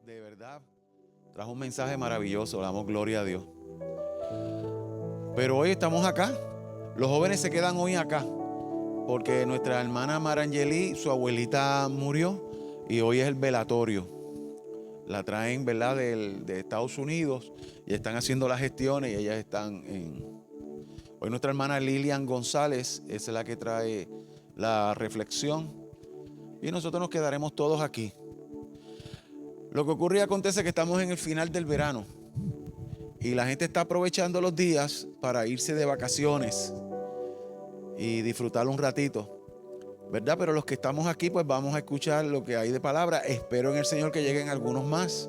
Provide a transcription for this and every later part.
de verdad trajo un mensaje maravilloso, le damos gloria a Dios. Pero hoy estamos acá, los jóvenes se quedan hoy acá, porque nuestra hermana Marangeli, su abuelita murió y hoy es el velatorio. La traen, ¿verdad?, de Estados Unidos y están haciendo las gestiones y ellas están en... Hoy nuestra hermana Lilian González es la que trae la reflexión y nosotros nos quedaremos todos aquí. Lo que ocurre y acontece es que estamos en el final del verano y la gente está aprovechando los días para irse de vacaciones y disfrutar un ratito, ¿verdad? Pero los que estamos aquí pues vamos a escuchar lo que hay de palabra. Espero en el Señor que lleguen algunos más,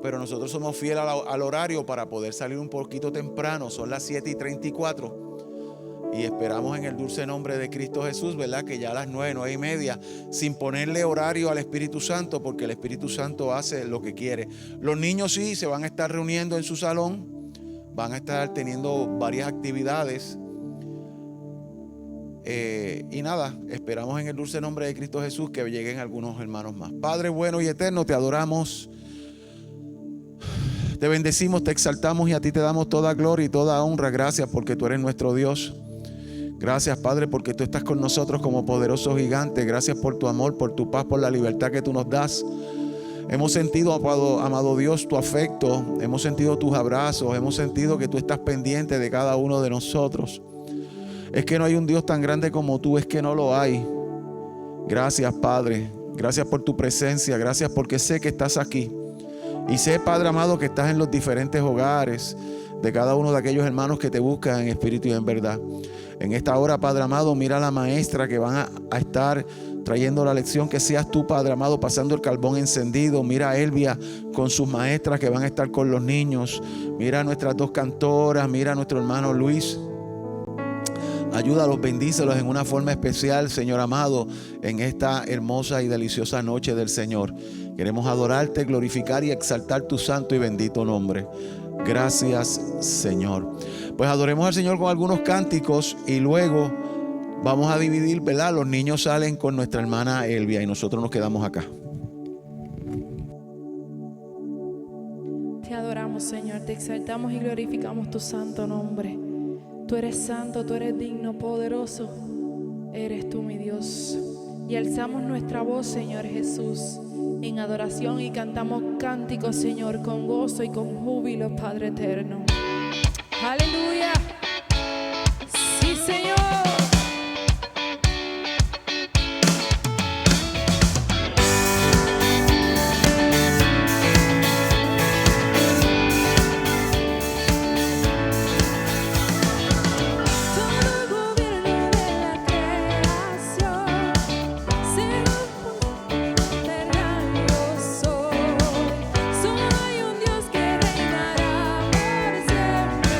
pero nosotros somos fieles al horario para poder salir un poquito temprano. Son las 7:34 y esperamos en el dulce nombre de Cristo Jesús, ¿verdad?, que ya a las 9, 9:30, sin ponerle horario al Espíritu Santo, porque el Espíritu Santo hace lo que quiere. Los niños sí se van a estar reuniendo en su salón, van a estar teniendo varias actividades. Y nada, esperamos en el dulce nombre de Cristo Jesús que lleguen algunos hermanos más. Padre bueno y eterno, te adoramos, te bendecimos, te exaltamos y a ti te damos toda gloria y toda honra. Gracias porque tú eres nuestro Dios. Gracias, Padre, porque tú estás con nosotros como poderoso gigante. Gracias por tu amor, por tu paz, por la libertad que tú nos das. Hemos sentido, amado Dios, tu afecto. Hemos sentido tus abrazos. Hemos sentido que tú estás pendiente de cada uno de nosotros. Es que no hay un Dios tan grande como tú, es que no lo hay. Gracias, Padre. Gracias por tu presencia. Gracias porque sé que estás aquí. Y sé, Padre amado, que estás en los diferentes hogares de cada uno de aquellos hermanos que te buscan en espíritu y en verdad. En esta hora, Padre amado, mira a la maestra que van a estar trayendo la lección. Que seas tú, Padre amado, pasando el carbón encendido. Mira a Elvia con sus maestras que van a estar con los niños. Mira a nuestras dos cantoras. Mira a nuestro hermano Luis. Ayúdalos, bendícelos en una forma especial, Señor amado, en esta hermosa y deliciosa noche del Señor. Queremos adorarte, glorificar y exaltar tu santo y bendito nombre. Gracias, Señor. Pues adoremos al Señor con algunos cánticos y luego vamos a dividir, ¿verdad? Los niños salen con nuestra hermana Elvia y nosotros nos quedamos acá. Te adoramos, Señor, te exaltamos y glorificamos tu santo nombre. Tú eres santo, tú eres digno, poderoso, eres tú, mi Dios. Y alzamos nuestra voz, Señor Jesús, en adoración y cantamos cánticos, Señor, con gozo y con júbilo, Padre eterno. Aleluya. Sí, Señor. Solo hay un Dios que reinará por siempre.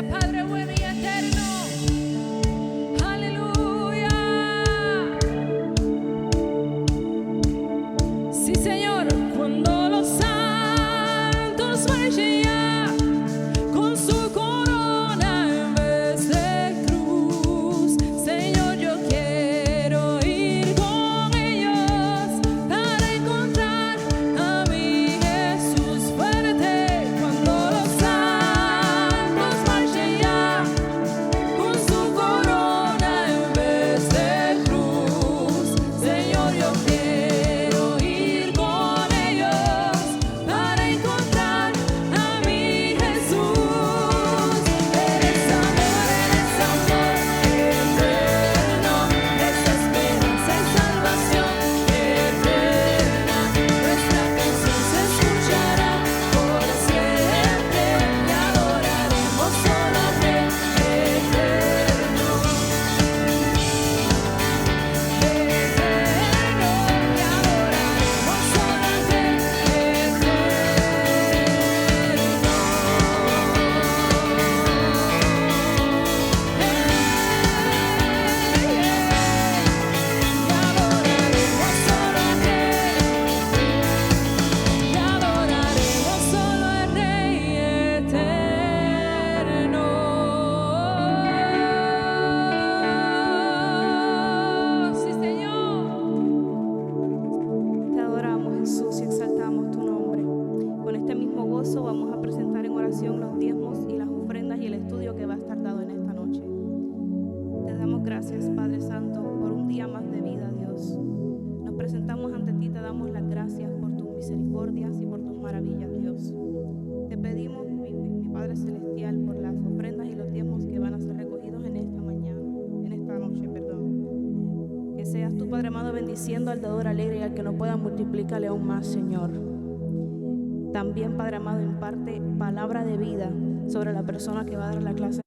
Gracias, Padre bueno y eterno. Aleluya. Sí, Señor, cuando los santos marchen ya con su corona en vez de cruz, Señor, yo quiero ir con ellos para encontrar a mi Jesús fuerte. Cuando los santos marchen ya con su corona en vez de cruz, Señor, yo quiero ir con ellos para encontrar a mi Jesús. Eres amor eterno, es esperanza y salvación eterna. Nuestra canción se escuchará por siempre y adoraremos solo al Rey eterno. Sí, Señor. Te adoramos, Jesús, y exaltamos tu nombre. Con este mismo gozo vamos a presentar en oración los diezmos y las ofrendas y el estudio que va a estar dado en esta noche. Te damos gracias, Padre Santo, por un día más de vida, Dios. Nos presentamos ante ti, te damos las gracias por tus misericordias y por tus maravillas, Dios. Te pedimos, mi Padre Celestial, por las ofrendas y los diezmos que van a ser recogidos en esta noche, perdón. Que seas tú, Padre amado, bendiciendo al dador alegre y al que no pueda multiplicarle aún más, Señor. También, Padre amado, imparte palabra de vida sobre la persona que va a dar la clase.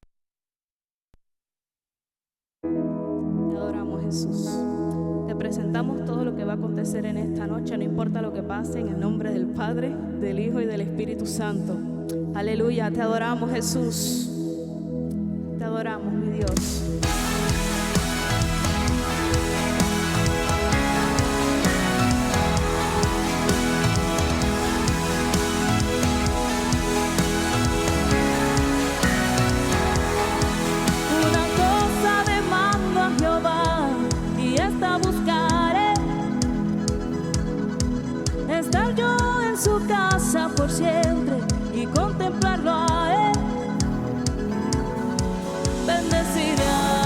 Te adoramos, Jesús. Te presentamos todo lo que va a acontecer en esta noche, no importa lo que pase, en el nombre del Padre, del Hijo y del Espíritu Santo. Aleluya, te adoramos, Jesús. Te adoramos, mi Dios. Una cosa demando a Jehová y esta buscaré, estar yo en su casa por siempre y contemplarlo a él. Bendeciré a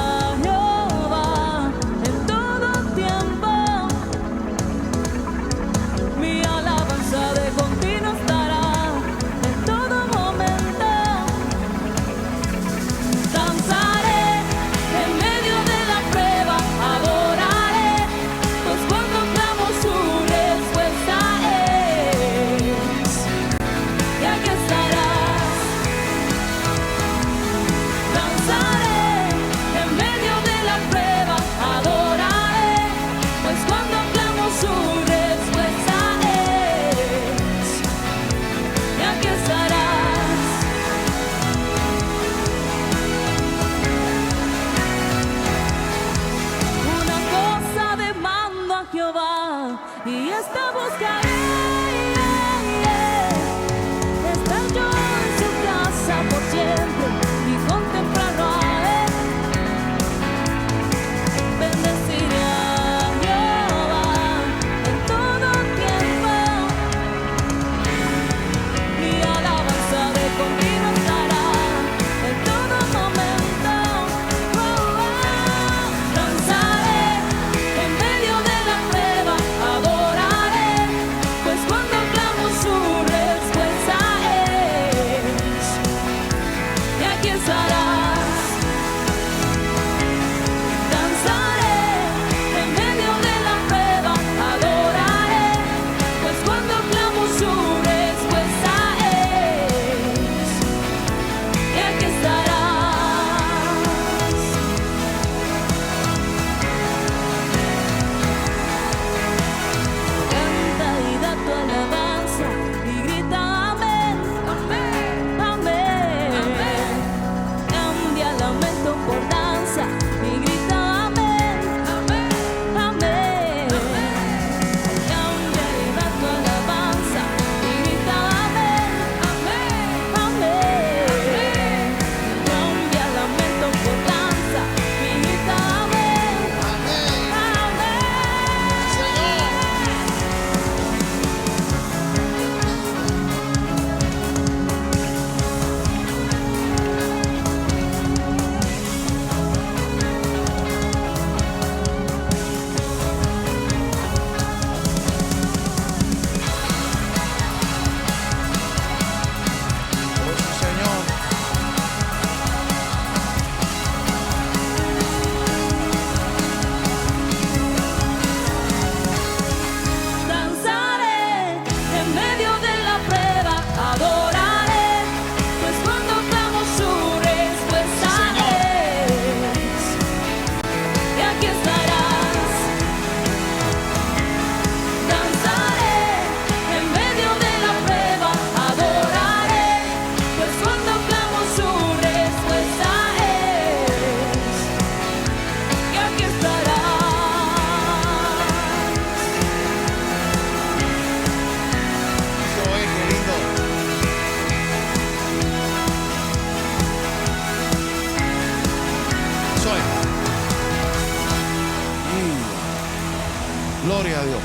Gloria a Dios.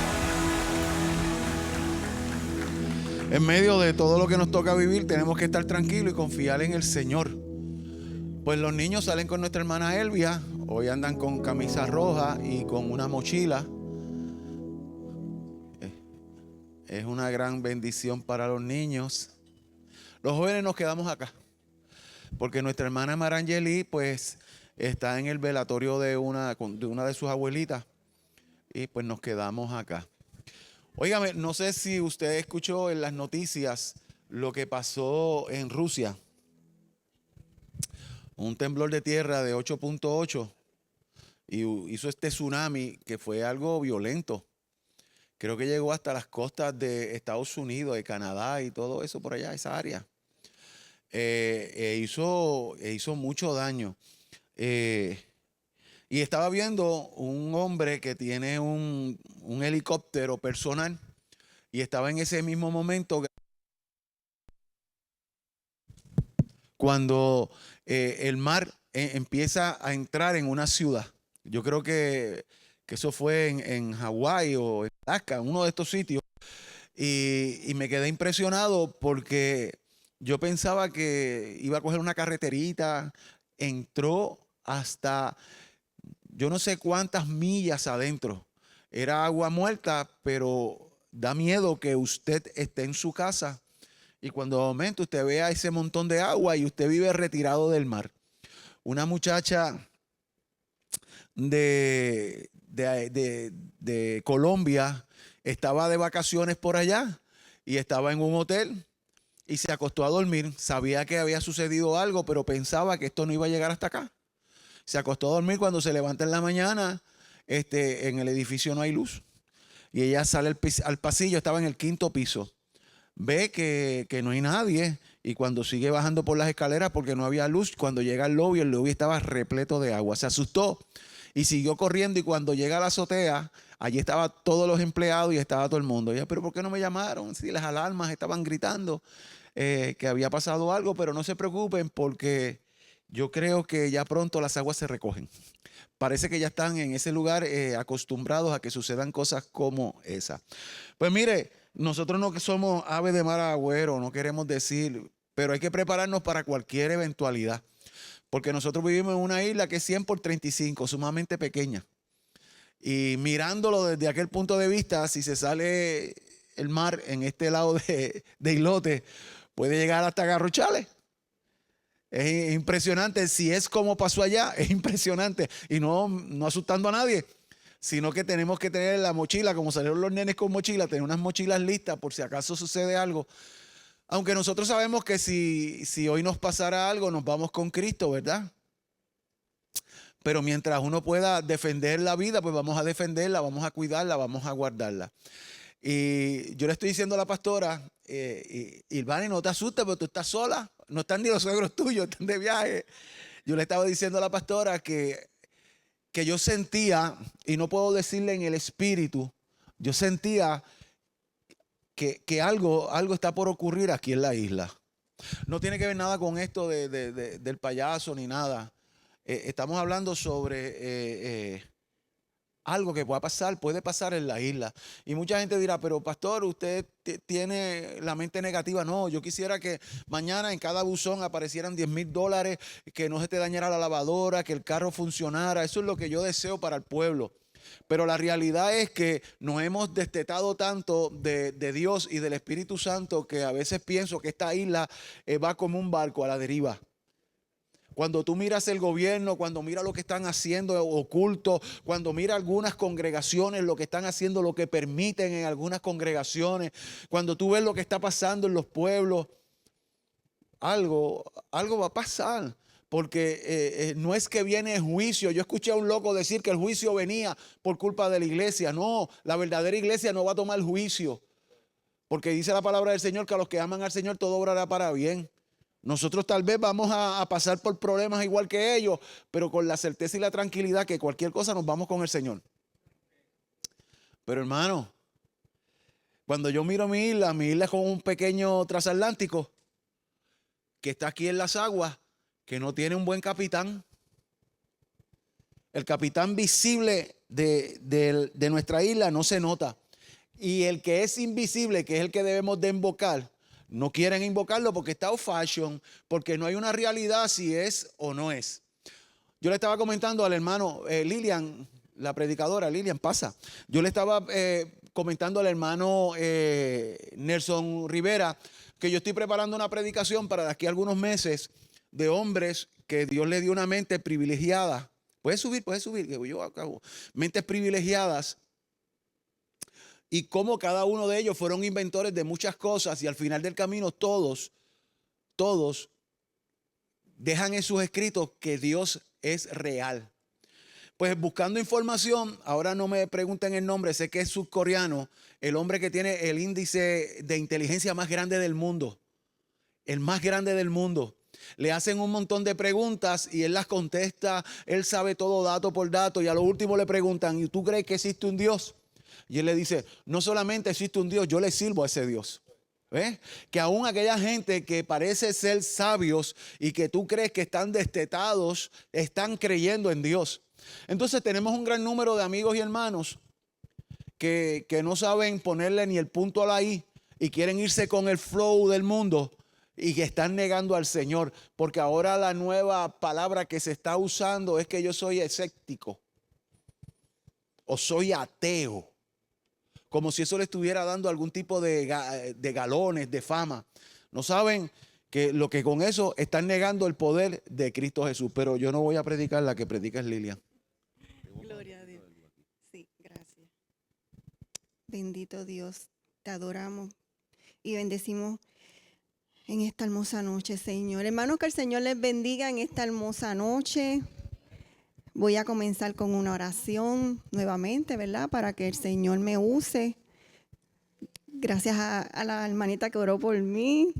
En medio de todo lo que nos toca vivir, tenemos que estar tranquilos y confiar en el Señor. Pues los niños salen con nuestra hermana Elvia. Hoy andan con camisa roja y con una mochila. Es una gran bendición para los niños. Los jóvenes nos quedamos acá, porque nuestra hermana Marangeli pues está en el velatorio de una de sus abuelitas, y pues nos quedamos acá. Óigame, no sé si usted escuchó en las noticias lo que pasó en Rusia. Un temblor de tierra de 8.8 y hizo este tsunami que fue algo violento. Creo que llegó hasta las costas de Estados Unidos, de Canadá y todo eso por allá, esa área. Hizo mucho daño. Y estaba viendo un hombre que tiene un helicóptero personal y estaba en ese mismo momento cuando el mar empieza a entrar en una ciudad. Yo creo que eso fue en Hawái o en Alaska, uno de estos sitios. Y me quedé impresionado porque yo pensaba que iba a coger una carreterita, entró hasta yo no sé cuántas millas adentro. Era agua muerta, pero da miedo que usted esté en su casa y cuando de momento usted vea ese montón de agua y usted vive retirado del mar. Una muchacha de Colombia estaba de vacaciones por allá y estaba en un hotel y se acostó a dormir. Sabía que había sucedido algo, pero pensaba que esto no iba a llegar hasta acá. Se acostó a dormir. Cuando se levanta en la mañana, en el edificio no hay luz. Y ella sale al pasillo, estaba en el 5º piso. Ve que no hay nadie. Y cuando sigue bajando por las escaleras porque no había luz, cuando llega al lobby, el lobby estaba repleto de agua. Se asustó y siguió corriendo. Y cuando llega a la azotea, allí estaban todos los empleados y estaba todo el mundo. Ella, pero ¿por qué no me llamaron? Si las alarmas estaban gritando que había pasado algo, pero no se preocupen porque yo creo que ya pronto las aguas se recogen. Parece que ya están en ese lugar acostumbrados a que sucedan cosas como esa. Pues mire, nosotros no somos aves de mal agüero, no queremos decir, pero hay que prepararnos para cualquier eventualidad. Porque nosotros vivimos en una isla que es 100 por 35, sumamente pequeña. Y mirándolo desde aquel punto de vista, si se sale el mar en este lado de Islote, puede llegar hasta Garrochales. Es impresionante. Si es como pasó allá, es impresionante. Y no asustando a nadie, sino que tenemos que tener la mochila, como salieron los nenes con mochila, tener unas mochilas listas por si acaso sucede algo. Aunque nosotros sabemos que si hoy nos pasara algo, nos vamos con Cristo, ¿verdad? Pero mientras uno pueda defender la vida, pues vamos a defenderla, vamos a cuidarla, vamos a guardarla. Y yo le estoy diciendo a la pastora, Ilvani, no te asustes, pero tú estás sola. No están ni los suegros tuyos, están de viaje. Yo le estaba diciendo a la pastora que yo sentía, y no puedo decirle en el espíritu, yo sentía que algo está por ocurrir aquí en la isla. No tiene que ver nada con esto del payaso ni nada. Estamos hablando sobre algo que puede pasar en la isla. Y mucha gente dirá, pero pastor, usted tiene la mente negativa. No, yo quisiera que mañana en cada buzón aparecieran $10,000, que no se te dañara la lavadora, que el carro funcionara. Eso es lo que yo deseo para el pueblo. Pero la realidad es que nos hemos destetado tanto de Dios y del Espíritu Santo que a veces pienso que esta isla va como un barco a la deriva. Cuando tú miras el gobierno, cuando miras lo que están haciendo oculto, cuando miras algunas congregaciones, lo que están haciendo, lo que permiten en algunas congregaciones, cuando tú ves lo que está pasando en los pueblos, algo va a pasar. Porque no es que viene el juicio. Yo escuché a un loco decir que el juicio venía por culpa de la iglesia. No, la verdadera iglesia no va a tomar juicio. Porque dice la palabra del Señor que a los que aman al Señor todo obrará para bien. Nosotros tal vez vamos a pasar por problemas igual que ellos, pero con la certeza y la tranquilidad que cualquier cosa nos vamos con el Señor. Pero hermano, cuando yo miro mi isla es como un pequeño transatlántico que está aquí en las aguas, que no tiene un buen capitán. El capitán visible de nuestra isla no se nota. Y el que es invisible, que es el que debemos de invocar, no quieren invocarlo porque está old fashion, porque no hay una realidad si es o no es. Yo le estaba comentando al hermano Lilian, la predicadora, Lilian, pasa. Yo le estaba comentando al hermano Nelson Rivera que yo estoy preparando una predicación para de aquí a algunos meses de hombres que Dios le dio una mente privilegiada. Puedes subir, que yo acabo. Mentes privilegiadas. Y cómo cada uno de ellos fueron inventores de muchas cosas y al final del camino todos dejan en sus escritos que Dios es real. Pues buscando información, ahora no me pregunten el nombre, sé que es surcoreano, el hombre que tiene el índice de inteligencia más grande del mundo, el más grande del mundo. Le hacen un montón de preguntas y él las contesta, él sabe todo dato por dato y a lo último le preguntan, ¿y tú crees que existe un Dios? Y él le dice, no solamente existe un Dios, yo le sirvo a ese Dios. ¿Ves? Que aún aquella gente que parece ser sabios y que tú crees que están destetados, están creyendo en Dios. Entonces tenemos un gran número de amigos y hermanos que no saben ponerle ni el punto a la I y quieren irse con el flow del mundo y que están negando al Señor. Porque ahora la nueva palabra que se está usando es que yo soy escéptico o soy ateo. Como si eso le estuviera dando algún tipo de galones, de fama. No saben que lo que con eso están negando el poder de Cristo Jesús. Pero yo no voy a predicar, la que predica es Lilian. Gloria a Dios. Sí, gracias. Bendito Dios, te adoramos y bendecimos en esta hermosa noche, Señor. Hermanos, que el Señor les bendiga en esta hermosa noche. Voy a comenzar con una oración nuevamente, ¿verdad? Para que el Señor me use. Gracias a la hermanita que oró por mí.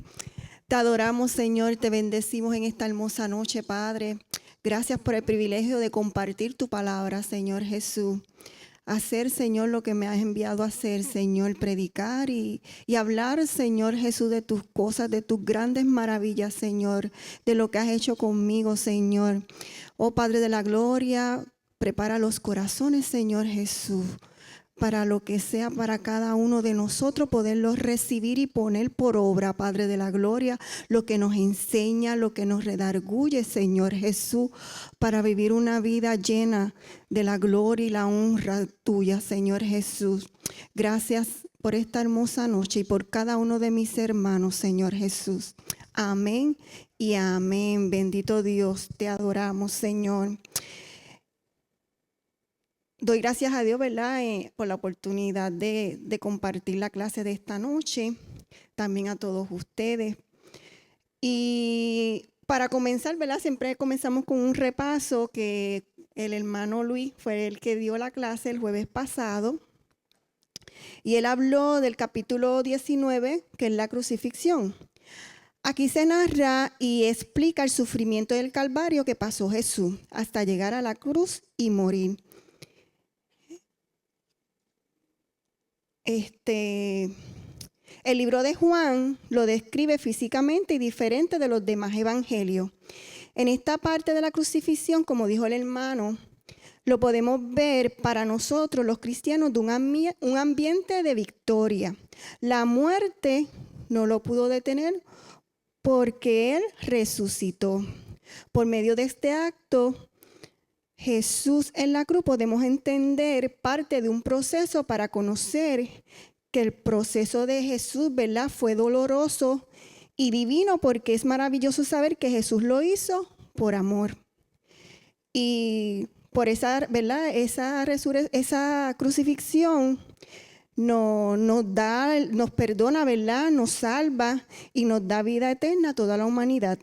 Te adoramos, Señor, te bendecimos en esta hermosa noche, Padre. Gracias por el privilegio de compartir tu palabra, Señor Jesús. Hacer, Señor, lo que me has enviado a hacer, Señor, predicar y hablar, Señor Jesús, de tus cosas, de tus grandes maravillas, Señor, de lo que has hecho conmigo, Señor. Oh Padre de la gloria, prepara los corazones, Señor Jesús, para lo que sea para cada uno de nosotros, poderlos recibir y poner por obra, Padre de la gloria, lo que nos enseña, lo que nos redarguye, Señor Jesús, para vivir una vida llena de la gloria y la honra tuya, Señor Jesús. Gracias por esta hermosa noche y por cada uno de mis hermanos, Señor Jesús. Amén y amén. Bendito Dios, te adoramos, Señor. Doy gracias a Dios, ¿verdad? Por la oportunidad de compartir la clase de esta noche, también a todos ustedes. Y para comenzar, ¿verdad? Siempre comenzamos con un repaso que el hermano Luis fue el que dio la clase el jueves pasado. Y él habló del capítulo 19, que es la crucifixión. Aquí se narra y explica el sufrimiento del Calvario que pasó Jesús hasta llegar a la cruz y morir. El libro de Juan lo describe físicamente y diferente de los demás evangelios. En esta parte de la crucifixión, como dijo el hermano, lo podemos ver para nosotros los cristianos de un ambiente de victoria. La muerte no lo pudo detener porque Él resucitó. Por medio de este acto, Jesús en la cruz, podemos entender parte de un proceso para conocer que el proceso de Jesús, ¿verdad?, fue doloroso y divino, porque es maravilloso saber que Jesús lo hizo por amor. Y por esa, ¿verdad?, esa crucifixión nos perdona, ¿verdad?, nos salva y nos da vida eterna a toda la humanidad.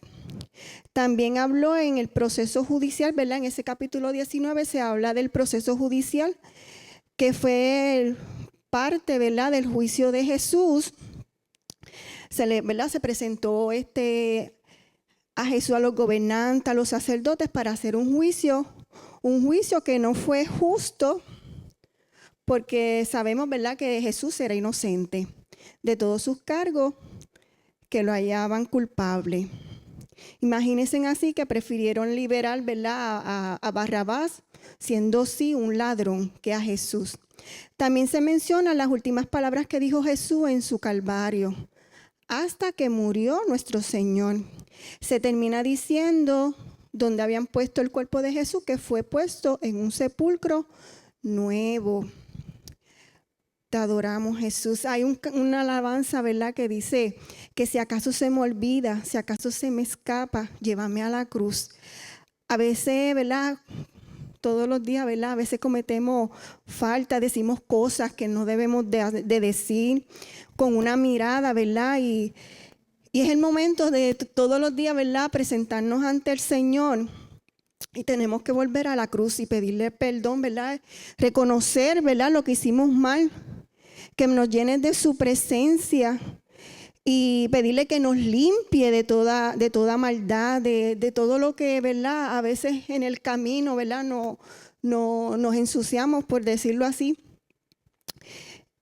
También habló en el proceso judicial, ¿verdad? En ese capítulo 19 se habla del proceso judicial, que fue parte, ¿verdad?, del juicio de Jesús. Se presentó a Jesús, a los gobernantes, a los sacerdotes, para hacer un juicio que no fue justo, porque sabemos, ¿verdad?, que Jesús era inocente de todos sus cargos, que lo hallaban culpable. Imagínense así que prefirieron liberar, ¿verdad?, a Barrabás, siendo sí un ladrón, que a Jesús. También se mencionan las últimas palabras que dijo Jesús en su Calvario, hasta que murió nuestro Señor. Se termina diciendo donde habían puesto el cuerpo de Jesús, que fue puesto en un sepulcro nuevo. Te adoramos, Jesús. Hay una alabanza, ¿verdad?, que dice que si acaso se me olvida, si acaso se me escapa, llévame a la cruz. A veces, ¿verdad?, todos los días, ¿verdad?, a veces cometemos falta, decimos cosas que no debemos de decir con una mirada, ¿verdad? Y es el momento de todos los días, ¿verdad?, presentarnos ante el Señor. Y tenemos que volver a la cruz y pedirle perdón, ¿verdad? Reconocer, ¿verdad?, lo que hicimos mal, que nos llene de su presencia y pedirle que nos limpie de toda maldad, de todo lo que, ¿verdad?, a veces en el camino, ¿verdad?, nos ensuciamos, por decirlo así.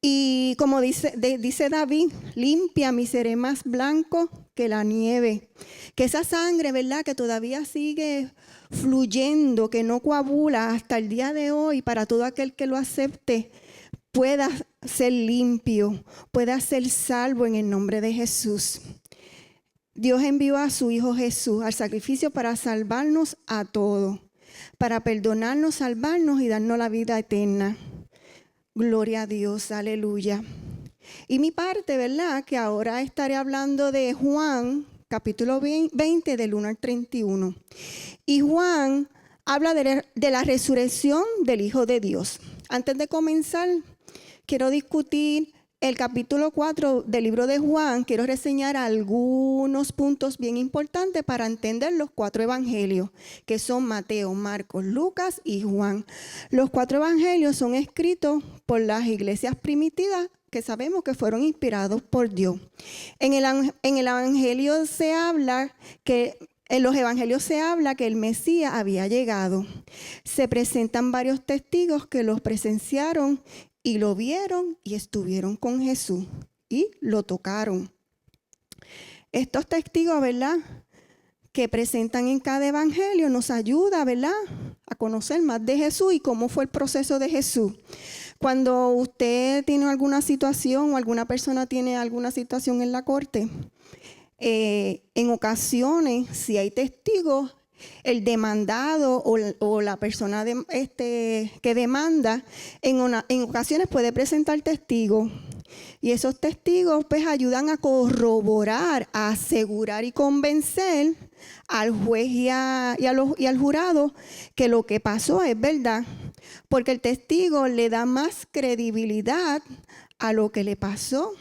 Y como dice David, límpiame y seré más blanco que la nieve. Que esa sangre, ¿verdad?, que todavía sigue fluyendo, que no coagula hasta el día de hoy, para todo aquel que lo acepte, pueda ser limpio, pueda ser salvo en el nombre de Jesús. Dios envió a su Hijo Jesús al sacrificio para salvarnos a todos, para perdonarnos, salvarnos y darnos la vida eterna. Gloria a Dios, aleluya. Y mi parte, ¿verdad?, que ahora estaré hablando de Juan, capítulo 20, del 1 al 31. Y Juan habla de la resurrección del Hijo de Dios. Antes de comenzar, quiero discutir el capítulo 4 del libro de Juan. Quiero reseñar algunos puntos bien importantes para entender los 4 evangelios, que son Mateo, Marcos, Lucas y Juan. Los 4 evangelios son escritos por las iglesias primitivas, que sabemos que fueron inspirados por Dios. En los evangelios se habla que el Mesías había llegado. Se presentan varios testigos que los presenciaron y lo vieron y estuvieron con Jesús y lo tocaron. Estos testigos, ¿verdad?, que presentan en cada evangelio nos ayuda, ¿verdad?, a conocer más de Jesús y cómo fue el proceso de Jesús. Cuando usted tiene alguna situación o alguna persona tiene alguna situación en la corte, en ocasiones, si hay testigos, el demandado o la persona que demanda, en ocasiones puede presentar testigos. Y esos testigos pues ayudan a corroborar, a asegurar y convencer al juez y al jurado que lo que pasó es verdad. Porque el testigo le da más credibilidad a lo que le pasó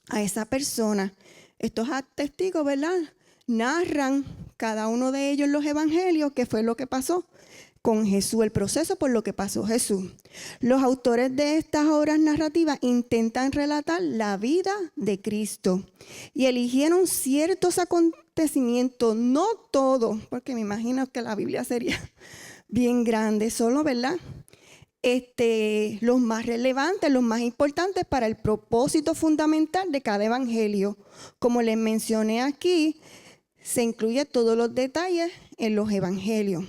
a esa persona. Estos testigos, ¿verdad?, narran cada uno de ellos en los evangelios qué fue lo que pasó con Jesús, el proceso por lo que pasó Jesús. Los autores de estas obras narrativas intentan relatar la vida de Cristo y eligieron ciertos acontecimientos, no todos, porque me imagino que la Biblia sería bien grande, solo, ¿verdad?, los más relevantes, los más importantes para el propósito fundamental de cada evangelio. Como les mencioné aquí, se incluye todos los detalles en los evangelios.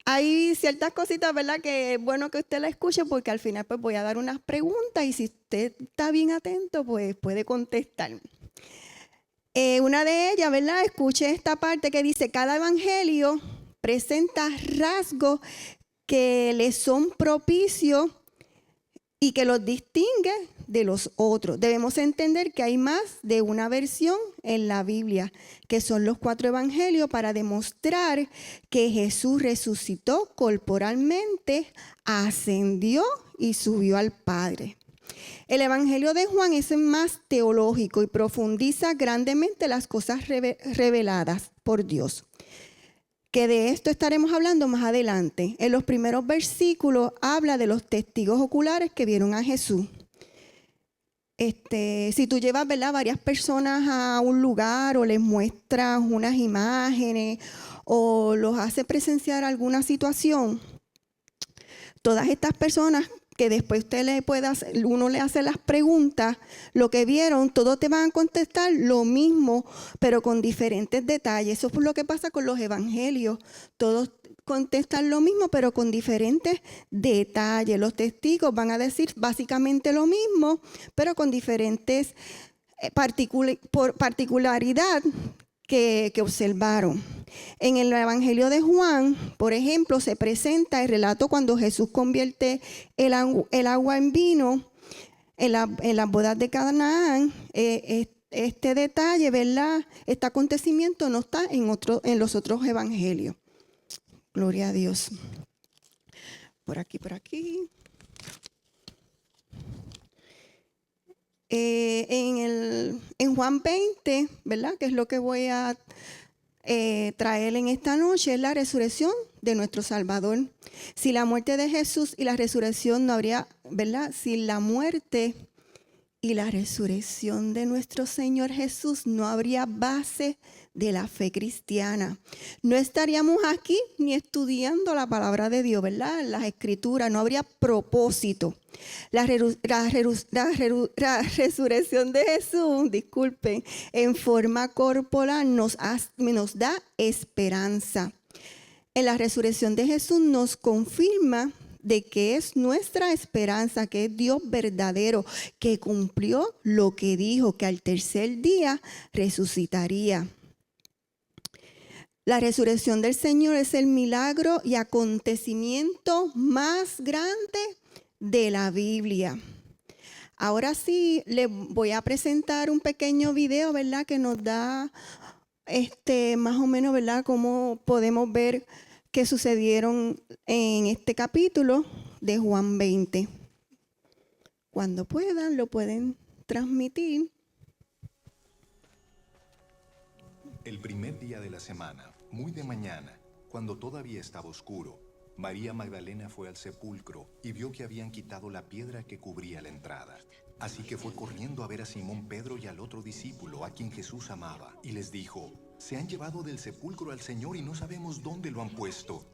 Hay ciertas cositas, ¿verdad?, que es bueno que usted la escuche, porque al final pues voy a dar unas preguntas y si usted está bien atento, pues puede contestar. Una de ellas, ¿verdad?, escuche esta parte que dice: cada evangelio presenta rasgos que le son propicios y que los distingue de los otros. Debemos entender que hay más de una versión en la Biblia, que son los 4 evangelios, para demostrar que Jesús resucitó corporalmente, ascendió y subió al Padre. El evangelio de Juan es más teológico y profundiza grandemente las cosas reveladas por Dios, que de esto estaremos hablando más adelante. En los primeros versículos habla de los testigos oculares que vieron a Jesús. Si tú llevas, ¿verdad?, varias personas a un lugar o les muestras unas imágenes o los haces presenciar alguna situación, todas estas personas que después uno le hace las preguntas, lo que vieron, todos te van a contestar lo mismo, pero con diferentes detalles. Eso es lo que pasa con los evangelios. Todos contestan lo mismo, pero con diferentes detalles. Los testigos van a decir básicamente lo mismo, pero con diferentes particularidad que observaron. En el Evangelio de Juan, por ejemplo, se presenta el relato cuando Jesús convierte el agua en vino en las bodas de Canaán. Este detalle, ¿verdad? Este acontecimiento no está en los otros evangelios. Gloria a Dios. Por aquí. En Juan 20, ¿verdad? Que es lo que voy a traer en esta noche, es la resurrección de nuestro Salvador. Si la muerte de Jesús y la resurrección no habría, ¿verdad? Si la muerte y la resurrección de nuestro Señor Jesús no habría base de la fe cristiana. No estaríamos aquí ni estudiando la palabra de Dios, ¿verdad? Las escrituras, no habría propósito. La resurrección de Jesús, disculpen, en forma corporal nos da esperanza. En la resurrección de Jesús nos confirma de que es nuestra esperanza, que es Dios verdadero, que cumplió lo que dijo, que al tercer día resucitaría. La resurrección del Señor es el milagro y acontecimiento más grande de la Biblia. Ahora sí, les voy a presentar un pequeño video, ¿verdad? Que nos da más o menos, ¿verdad? Cómo podemos ver que sucedieron en este capítulo de Juan 20. Cuando puedan, lo pueden transmitir. El primer día de la semana, muy de mañana, cuando todavía estaba oscuro, María Magdalena fue al sepulcro y vio que habían quitado la piedra que cubría la entrada. Así que fue corriendo a ver a Simón Pedro y al otro discípulo, a quien Jesús amaba, y les dijo: «Se han llevado del sepulcro al Señor y no sabemos dónde lo han puesto».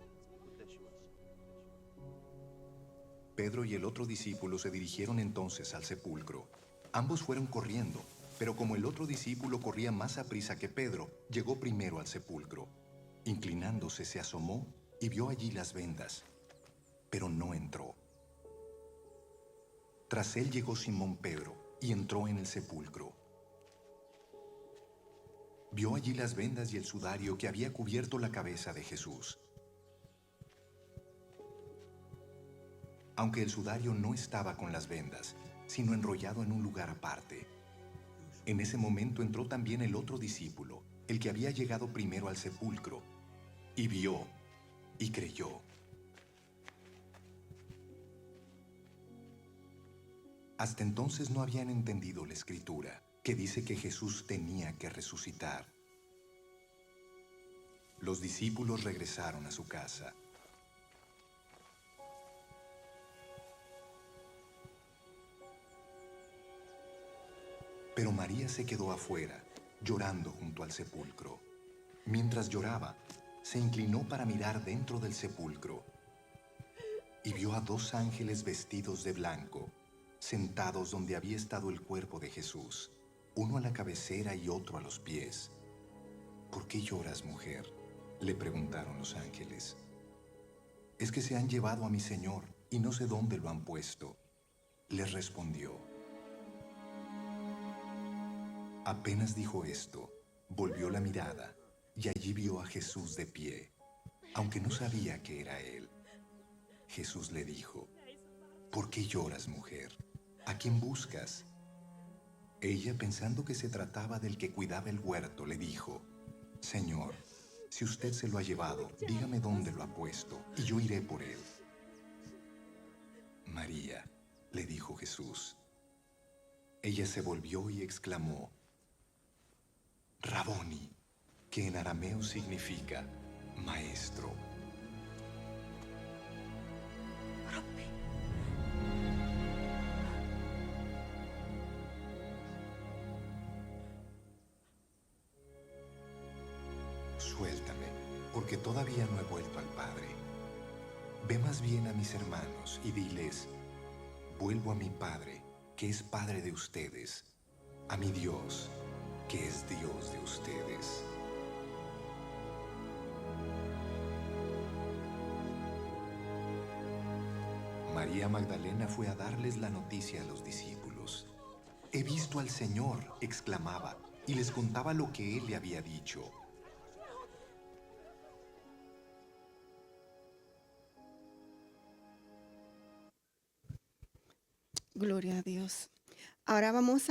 Pedro y el otro discípulo se dirigieron entonces al sepulcro. Ambos fueron corriendo, pero como el otro discípulo corría más aprisa que Pedro, llegó primero al sepulcro. Inclinándose, se asomó y vio allí las vendas, pero no entró. Tras él llegó Simón Pedro y entró en el sepulcro. Vio allí las vendas y el sudario que había cubierto la cabeza de Jesús. Aunque el sudario no estaba con las vendas, sino enrollado en un lugar aparte. En ese momento entró también el otro discípulo, el que había llegado primero al sepulcro, y vio y creyó. Hasta entonces no habían entendido la Escritura, que dice que Jesús tenía que resucitar. Los discípulos regresaron a su casa. Pero María se quedó afuera, llorando junto al sepulcro. Mientras lloraba, se inclinó para mirar dentro del sepulcro y vio a dos ángeles vestidos de blanco, sentados donde había estado el cuerpo de Jesús, uno a la cabecera y otro a los pies. «¿Por qué lloras, mujer?», le preguntaron los ángeles. «Es que se han llevado a mi Señor y no sé dónde lo han puesto», les respondió. Apenas dijo esto, volvió la mirada y allí vio a Jesús de pie, aunque no sabía que era él. Jesús le dijo: «¿Por qué lloras, mujer? ¿A quién buscas?». Ella, pensando que se trataba del que cuidaba el huerto, le dijo: «Señor, si usted se lo ha llevado, dígame dónde lo ha puesto y yo iré por él». «María», le dijo Jesús. Ella se volvió y exclamó: «Raboni», que en arameo significa maestro. Suéltame, porque todavía no he vuelto al Padre. Ve más bien a mis hermanos y diles: vuelvo a mi Padre, que es Padre de ustedes, a mi Dios, que es Dios de ustedes. María Magdalena fue a darles la noticia a los discípulos. «He visto al Señor», exclamaba, y les contaba lo que Él le había dicho. Gloria a Dios. Ahora vamos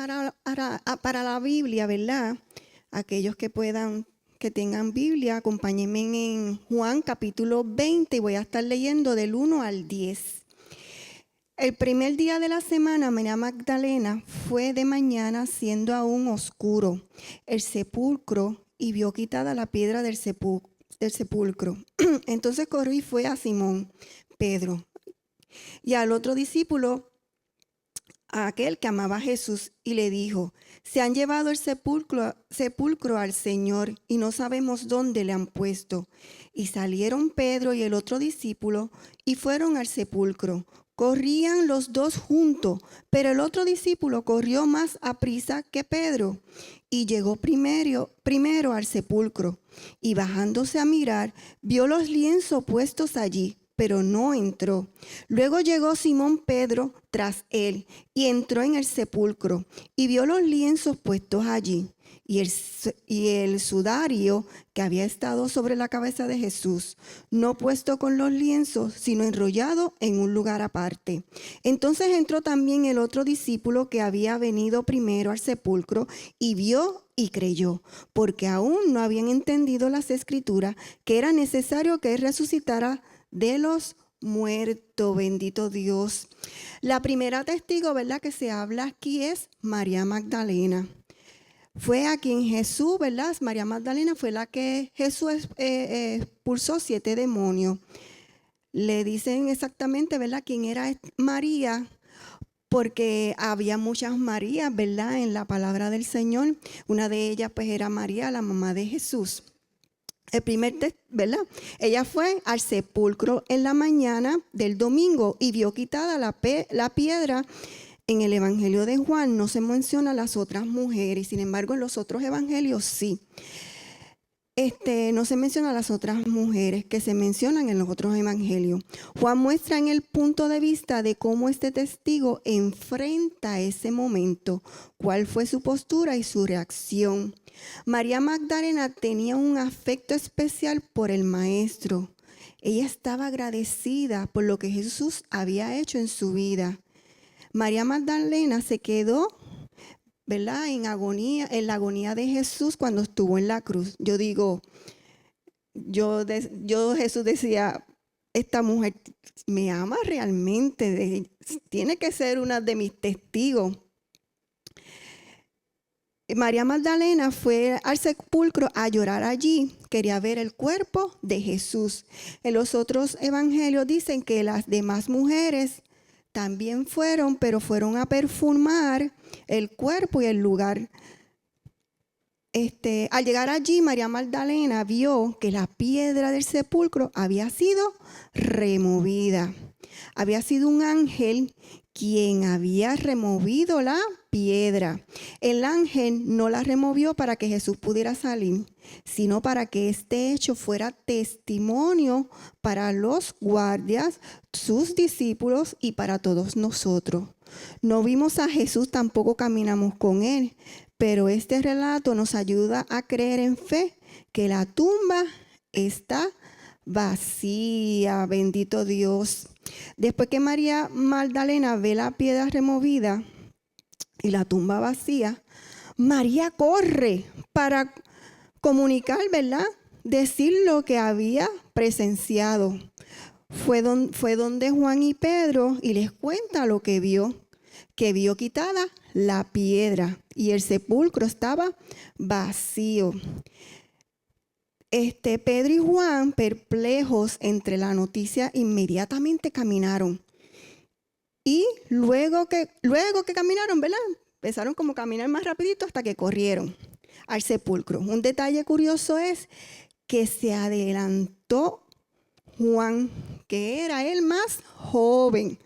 para la Biblia, ¿verdad? Aquellos que puedan, que tengan Biblia, acompáñenme en Juan capítulo 20 y voy a estar leyendo del 1 al 10. El primer día de la semana, María Magdalena fue de mañana, siendo aún oscuro, el sepulcro, y vio quitada la piedra del sepulcro. Entonces corrió y fue a Simón, Pedro, y al otro discípulo, a aquel que amaba a Jesús, y le dijo: se han llevado el sepulcro al Señor y no sabemos dónde le han puesto. Y salieron Pedro y el otro discípulo y fueron al sepulcro. Corrían los dos juntos, pero el otro discípulo corrió más aprisa que Pedro y llegó primero al sepulcro. Y bajándose a mirar, vio los lienzos puestos allí, pero no entró. Luego llegó Simón Pedro tras él y entró en el sepulcro y vio los lienzos puestos allí y el sudario que había estado sobre la cabeza de Jesús, no puesto con los lienzos, sino enrollado en un lugar aparte. Entonces entró también el otro discípulo que había venido primero al sepulcro y vio y creyó, porque aún no habían entendido las Escrituras, que era necesario que él resucitara de los muertos. Bendito Dios. La primera testigo, ¿verdad?, que se habla aquí es María Magdalena. Fue a quien Jesús, ¿verdad? María Magdalena fue la que Jesús expulsó 7 demonios. Le dicen exactamente, ¿verdad?, quién era María, porque había muchas Marías, ¿verdad?, en la palabra del Señor. Una de ellas pues era María, la mamá de Jesús. El primer ¿verdad? Ella fue al sepulcro en la mañana del domingo y vio quitada la piedra. En el Evangelio de Juan no se menciona a las otras mujeres, sin embargo en los otros evangelios sí. No se menciona a las otras mujeres que se mencionan en los otros evangelios. Juan muestra en el punto de vista de cómo este testigo enfrenta ese momento, cuál fue su postura y su reacción. María Magdalena tenía un afecto especial por el Maestro. Ella estaba agradecida por lo que Jesús había hecho en su vida. María Magdalena se quedó, ¿verdad?, en la agonía de Jesús cuando estuvo en la cruz. Yo digo, Jesús decía, esta mujer me ama realmente, tiene que ser una de mis testigos. María Magdalena fue al sepulcro a llorar allí, quería ver el cuerpo de Jesús. En los otros evangelios dicen que las demás mujeres también fueron, pero fueron a perfumar el cuerpo y el lugar. Al llegar allí, María Magdalena vio que la piedra del sepulcro había sido removida. Había sido un ángel quien había removido la piedra. El ángel no la removió para que Jesús pudiera salir, sino para que este hecho fuera testimonio para los guardias, sus discípulos y para todos nosotros. No vimos a Jesús, tampoco caminamos con él, pero este relato nos ayuda a creer en fe que la tumba está vacía. Bendito Dios. Después que María Magdalena ve la piedra removida y la tumba vacía, María corre para comunicar, ¿verdad?, decir lo que había presenciado. Fue donde Juan y Pedro y les cuenta lo que vio quitada la piedra y el sepulcro estaba vacío. Pedro y Juan, perplejos entre la noticia, inmediatamente caminaron. Y luego que caminaron, ¿verdad?, empezaron como a caminar más rapidito hasta que corrieron al sepulcro. Un detalle curioso es que se adelantó Juan, que era el más joven.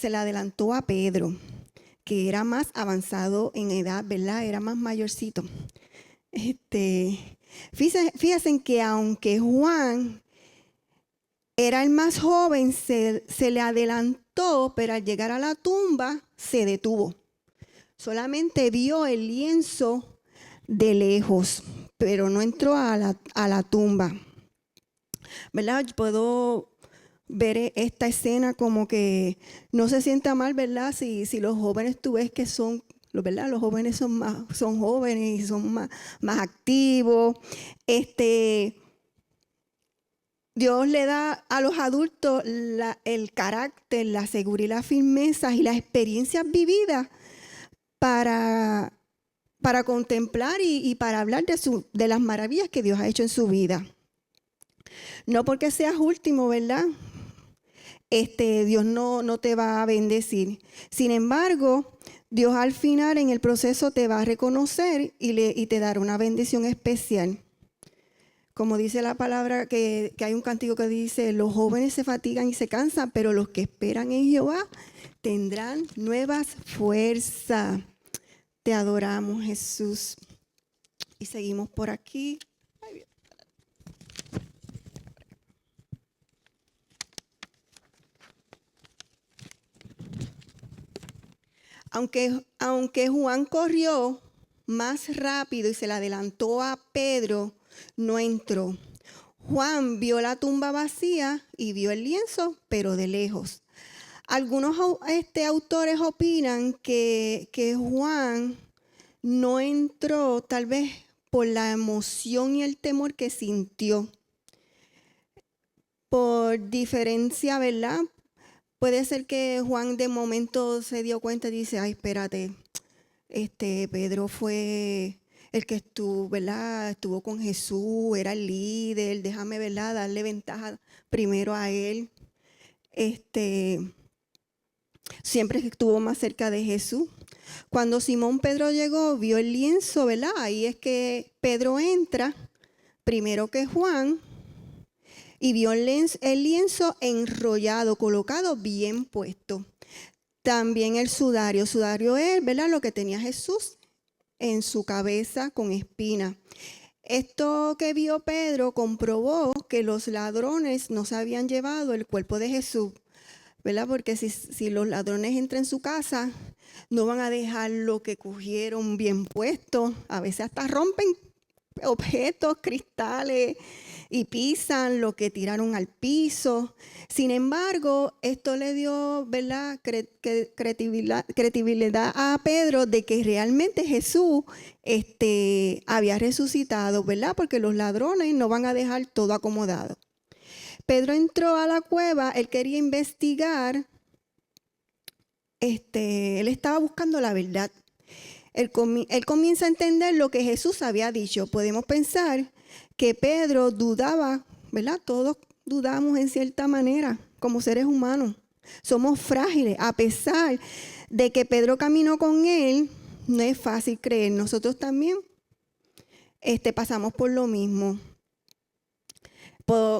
se le adelantó a Pedro, que era más avanzado en edad, ¿verdad? Era más mayorcito. Fíjense que aunque Juan era el más joven, se le adelantó, pero al llegar a la tumba se detuvo. Solamente vio el lienzo de lejos, pero no entró a la tumba. ¿Verdad? Puedo ver esta escena como que no se sienta mal, ¿verdad? Si los jóvenes tú ves que son, ¿verdad? Los jóvenes son jóvenes y son más activos. Dios le da a los adultos el carácter, la seguridad y la firmeza y las experiencias vividas para contemplar y para hablar de las maravillas que Dios ha hecho en su vida. No porque seas último, ¿verdad? Dios no te va a bendecir. Sin embargo, Dios al final en el proceso te va a reconocer y te dará una bendición especial. Como dice la palabra, que hay un cántico que dice, los jóvenes se fatigan y se cansan, pero los que esperan en Jehová tendrán nuevas fuerzas. Te adoramos, Jesús. Y seguimos por aquí. Aunque Juan corrió más rápido y se le adelantó a Pedro, no entró. Juan vio la tumba vacía y vio el lienzo, pero de lejos. Algunos autores opinan que Juan no entró tal vez por la emoción y el temor que sintió. Por diferencia, ¿verdad? Puede ser que Juan de momento se dio cuenta y dice, ay, espérate, Pedro fue el que estuvo, ¿verdad? Estuvo con Jesús, era el líder, déjame, ¿verdad? Darle ventaja primero a él. Siempre estuvo más cerca de Jesús. Cuando Simón Pedro llegó, vio el lienzo, ¿verdad? Ahí es que Pedro entra, primero que Juan, y vio el lienzo enrollado, colocado, bien puesto. También el sudario. Sudario es, ¿verdad? Lo que tenía Jesús en su cabeza con espina. Esto que vio Pedro comprobó que los ladrones no se habían llevado el cuerpo de Jesús, ¿verdad? Porque si los ladrones entran en su casa, no van a dejar lo que cogieron bien puesto. A veces hasta rompen objetos, cristales, y pisan lo que tiraron al piso. Sin embargo, esto le dio, ¿verdad?, credibilidad a Pedro de que realmente Jesús había resucitado, ¿verdad? Porque los ladrones no van a dejar todo acomodado. Pedro entró a la cueva, él quería investigar, él estaba buscando la verdad. Él comienza a entender lo que Jesús había dicho. Podemos pensar que Pedro dudaba, ¿verdad? Todos dudamos en cierta manera como seres humanos. Somos frágiles. A pesar de que Pedro caminó con él, no es fácil creer. Nosotros también pasamos por lo mismo.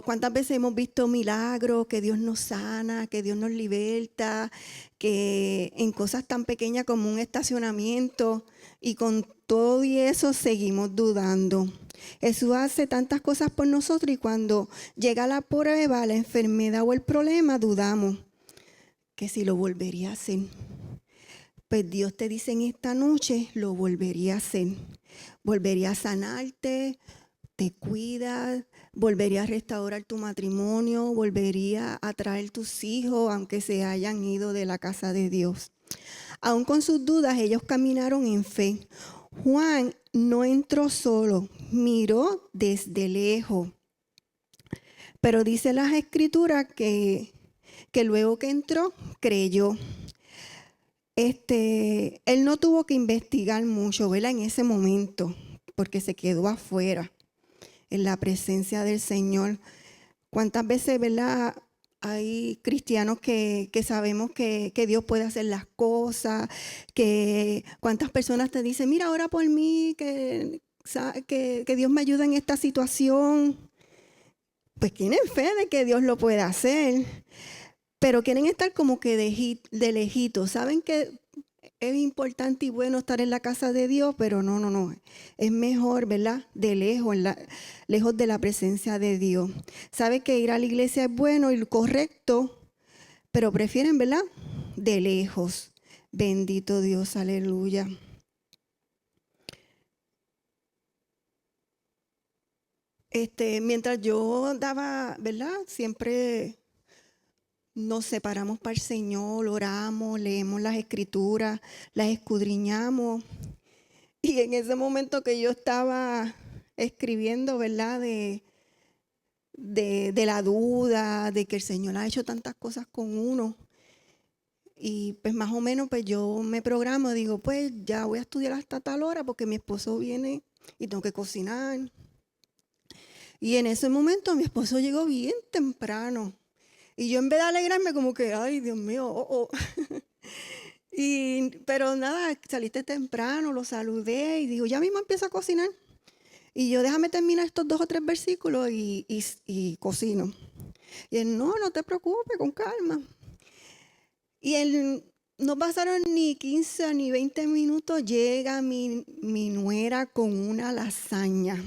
¿Cuántas veces hemos visto milagros, que Dios nos sana, que Dios nos liberta, que en cosas tan pequeñas como un estacionamiento, y con todo y eso seguimos dudando? Jesús hace tantas cosas por nosotros y cuando llega la prueba, la enfermedad o el problema, dudamos que si lo volvería a hacer. Pues Dios te dice en esta noche, lo volvería a hacer. Volvería a sanarte, te cuida, volvería a restaurar tu matrimonio, volvería a traer tus hijos, aunque se hayan ido de la casa de Dios. Aún con sus dudas, ellos caminaron en fe. Juan no entró solo, miró desde lejos. Pero dice las escrituras que luego que entró, creyó. Él no tuvo que investigar mucho, ¿verdad? En ese momento, porque se quedó afuera, en la presencia del Señor. ¿Cuántas veces, verdad, hay cristianos que sabemos que Dios puede hacer las cosas? ¿Cuántas personas te dicen, mira, ora por mí, que Dios me ayude en esta situación? Pues tienen fe de que Dios lo puede hacer. pero quieren estar como que de lejitos. Saben que es importante y bueno estar en la casa de Dios, pero no. Es mejor, ¿verdad? De lejos, lejos de la presencia de Dios. Saben que ir a la iglesia es bueno y correcto, pero prefieren, ¿verdad? De lejos. Bendito Dios, aleluya. Mientras yo daba, ¿verdad? Siempre nos separamos para el Señor, oramos, leemos las escrituras, las escudriñamos. Y en ese momento que yo estaba escribiendo, ¿verdad? De la duda, de que el Señor ha hecho tantas cosas con uno. Y pues más o menos pues yo me programo, digo, pues ya voy a estudiar hasta tal hora porque mi esposo viene y tengo que cocinar. Y en ese momento mi esposo llegó bien temprano. Y yo en vez de alegrarme como que, ay, Dios mío, oh. Pero nada, saliste temprano, lo saludé y digo, ya mismo empiezo a cocinar. Y yo, déjame terminar estos 2 o 3 versículos y cocino. Y él, no te preocupes, con calma. Y él, no pasaron ni 15 ni 20 minutos, llega mi nuera con una lasaña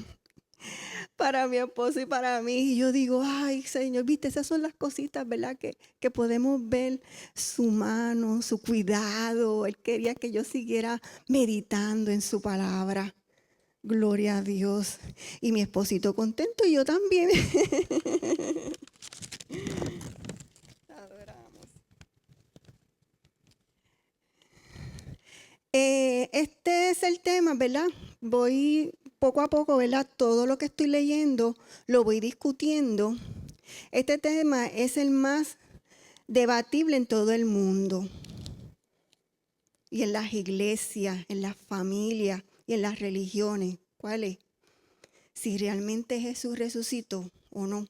para mi esposo y para mí. Y yo digo, ay, Señor, viste, esas son las cositas, ¿verdad? Que podemos ver su mano, su cuidado. Él quería que yo siguiera meditando en su palabra. Gloria a Dios. Y mi esposito contento y yo también. Adoramos. Este es el tema, ¿verdad? Voy poco a poco, ¿verdad? Todo lo que estoy leyendo lo voy discutiendo. Este tema es el más debatible en todo el mundo. Y en las iglesias, en las familias y en las religiones. ¿Cuál es? Si realmente Jesús resucitó o no.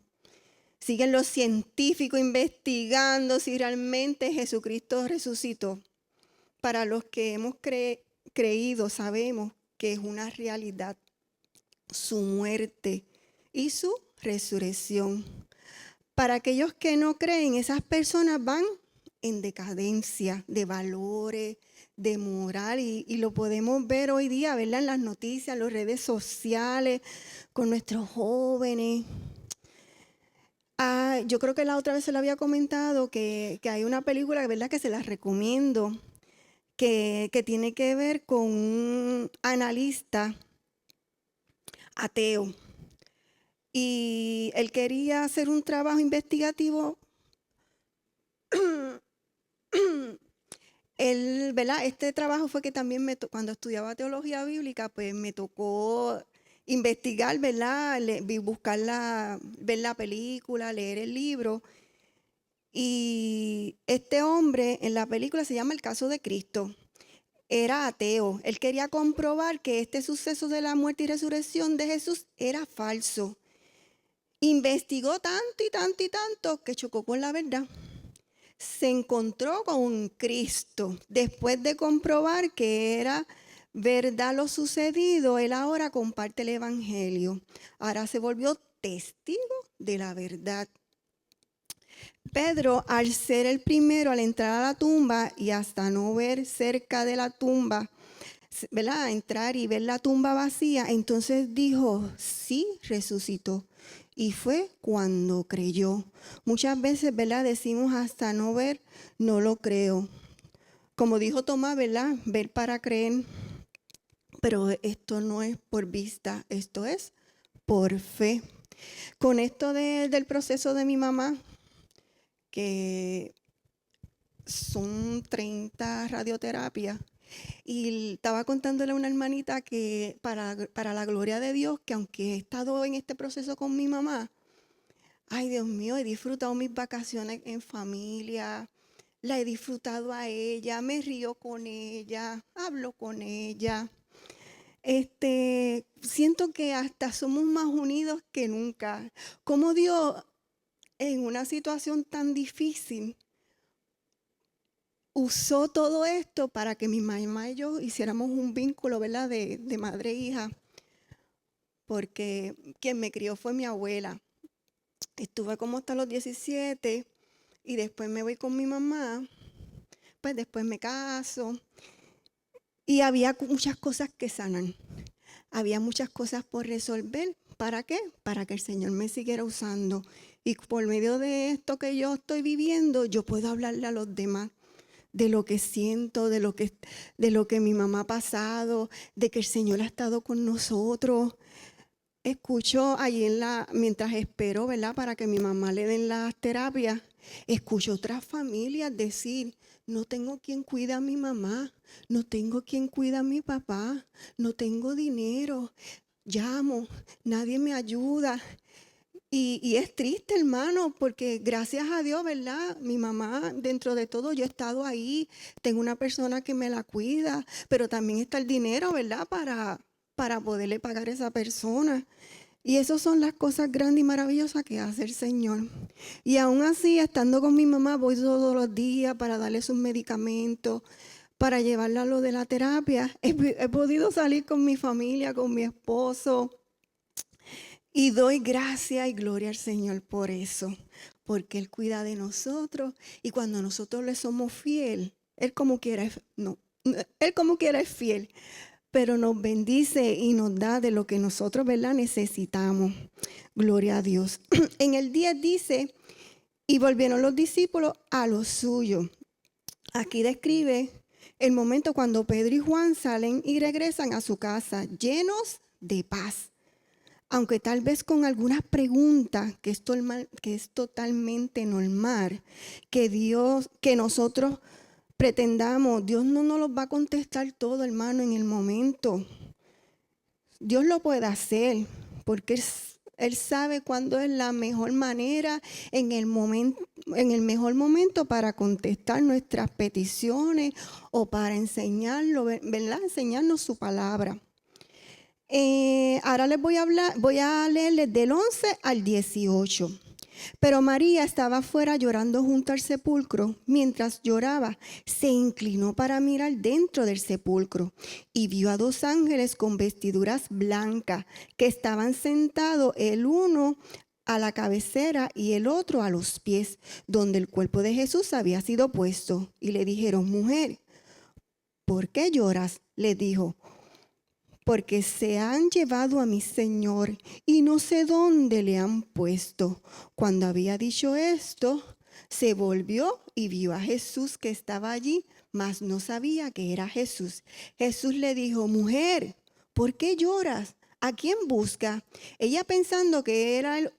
Siguen los científicos investigando si realmente Jesucristo resucitó. Para los que hemos creído, sabemos que es una realidad su muerte y su resurrección. Para aquellos que no creen, esas personas van en decadencia de valores, de moral, y lo podemos ver hoy día, ¿verdad? En las noticias, en las redes sociales, con nuestros jóvenes. Yo creo que la otra vez se lo había comentado que hay una película, ¿verdad? Que se las recomiendo, que tiene que ver con un analista ateo. Y él quería hacer un trabajo investigativo. ¿Verdad? Este trabajo fue que también cuando estudiaba teología bíblica, pues me tocó investigar, ¿verdad? Buscar ver la película, leer el libro. Y este hombre en la película se llama El Caso de Cristo. Era ateo. Él quería comprobar que este suceso de la muerte y resurrección de Jesús era falso. Investigó tanto y tanto y tanto que chocó con la verdad. Se encontró con Cristo. Después de comprobar que era verdad lo sucedido, él ahora comparte el evangelio. Ahora se volvió testigo de la verdad. Pedro, al ser el primero al entrar a la tumba y hasta no ver cerca de la tumba, ¿verdad? Entrar y ver la tumba vacía, entonces dijo, sí, resucitó. Y fue cuando creyó. Muchas veces, ¿verdad? Decimos hasta no ver, no lo creo. Como dijo Tomás, ¿verdad? Ver para creer. Pero esto no es por vista, esto es por fe. Con esto del proceso de mi mamá, que son 30 radioterapias, y estaba contándole a una hermanita que para la gloria de Dios, que aunque he estado en este proceso con mi mamá, ay Dios mío, he disfrutado mis vacaciones en familia, la he disfrutado a ella, me río con ella, hablo con ella. Siento que hasta somos más unidos que nunca. Como Dios, en una situación tan difícil, usó todo esto para que mi mamá y yo hiciéramos un vínculo, ¿verdad? De madre e hija, porque quien me crió fue mi abuela. Estuve como hasta los 17 y después me voy con mi mamá, pues después me caso y había muchas cosas que sanan, había muchas cosas por resolver. ¿Para qué? Para que el Señor me siguiera usando y por medio de esto que yo estoy viviendo, yo puedo hablarle a los demás de lo que siento, de lo que mi mamá ha pasado, de que el Señor ha estado con nosotros. Escucho allí mientras espero, ¿verdad? Para que mi mamá le den las terapias, escucho otras familias decir, no tengo quien cuida a mi mamá, no tengo quien cuida a mi papá, no tengo dinero, llamo, nadie me ayuda. Y es triste, hermano, porque gracias a Dios, ¿verdad? Mi mamá, dentro de todo, yo he estado ahí, tengo una persona que me la cuida, pero también está el dinero, ¿verdad? Para poderle pagar a esa persona. Y esas son las cosas grandes y maravillosas que hace el Señor. Y aún así, estando con mi mamá, voy todos los días para darle sus medicamentos, para llevarla a lo de la terapia. He podido salir con mi familia, con mi esposo. Y doy gracia y gloria al Señor por eso, porque Él cuida de nosotros y cuando nosotros le somos fiel, Él como quiera es fiel, pero nos bendice y nos da de lo que nosotros, ¿verdad?, necesitamos. Gloria a Dios. En el 10 dice, y volvieron los discípulos a lo suyo. Aquí describe el momento cuando Pedro y Juan salen y regresan a su casa llenos de paz. Aunque tal vez con algunas preguntas que es totalmente normal, que nosotros pretendamos, Dios no nos los va a contestar todo, hermano, en el momento. Dios lo puede hacer, porque Él sabe cuándo es la mejor manera, en el mejor momento para contestar nuestras peticiones o para enseñarlo, ¿verdad? Enseñarnos su palabra. Ahora voy a leerles del 11 al 18. Pero María estaba afuera llorando junto al sepulcro. Mientras lloraba, se inclinó para mirar dentro del sepulcro y vio a 2 ángeles con vestiduras blancas que estaban sentados, el uno a la cabecera y el otro a los pies, donde el cuerpo de Jesús había sido puesto. Y le dijeron, mujer, ¿por qué lloras? Le dijo, porque se han llevado a mi Señor y no sé dónde le han puesto. Cuando había dicho esto, se volvió y vio a Jesús que estaba allí, mas no sabía que era Jesús. Jesús le dijo, mujer, ¿por qué lloras? ¿A quién busca? Ella pensando que era el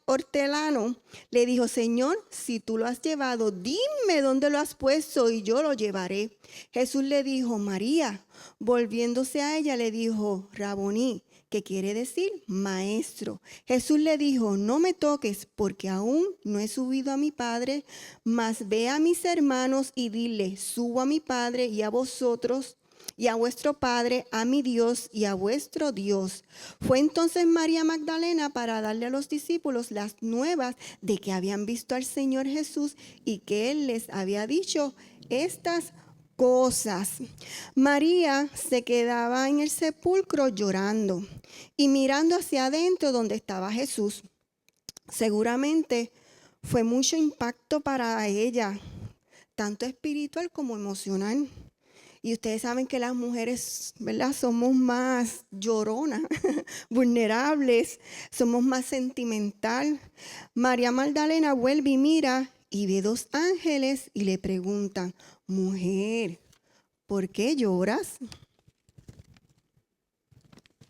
hortelano, le dijo, Señor, si tú lo has llevado, dime dónde lo has puesto y yo lo llevaré. Jesús le dijo, María. Volviéndose a ella le dijo, Raboní, que quiere decir maestro. Jesús le dijo, no me toques porque aún no he subido a mi Padre, mas ve a mis hermanos y dile, subo a mi Padre y a vosotros y a vuestro Padre, a mi Dios y a vuestro Dios. Fue entonces María Magdalena para darle a los discípulos las nuevas de que habían visto al Señor Jesús y que Él les había dicho estas cosas. María se quedaba en el sepulcro llorando y mirando hacia adentro donde estaba Jesús. Seguramente fue mucho impacto para ella, tanto espiritual como emocional. Y ustedes saben que las mujeres, ¿verdad?, somos más lloronas, vulnerables, somos más sentimental. María Magdalena vuelve y mira y ve 2 ángeles y le preguntan, mujer, ¿por qué lloras?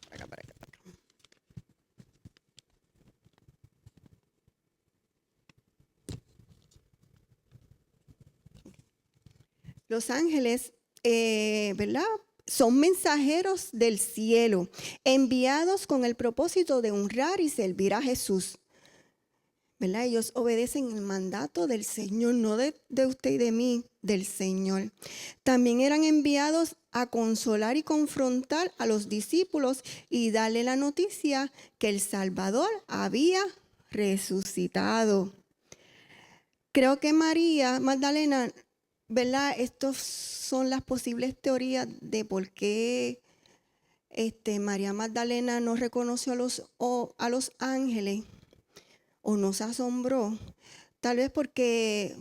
Para acá. Los ángeles, ¿verdad?, son mensajeros del cielo, enviados con el propósito de honrar y servir a Jesús. ¿Verdad? Ellos obedecen el mandato del Señor, no de usted y de mí, del Señor. También eran enviados a consolar y confrontar a los discípulos y darle la noticia que el Salvador había resucitado. Creo que María Magdalena, ¿verdad? Estas son las posibles teorías de por qué María Magdalena no reconoció a los ángeles. o no se asombró, tal vez porque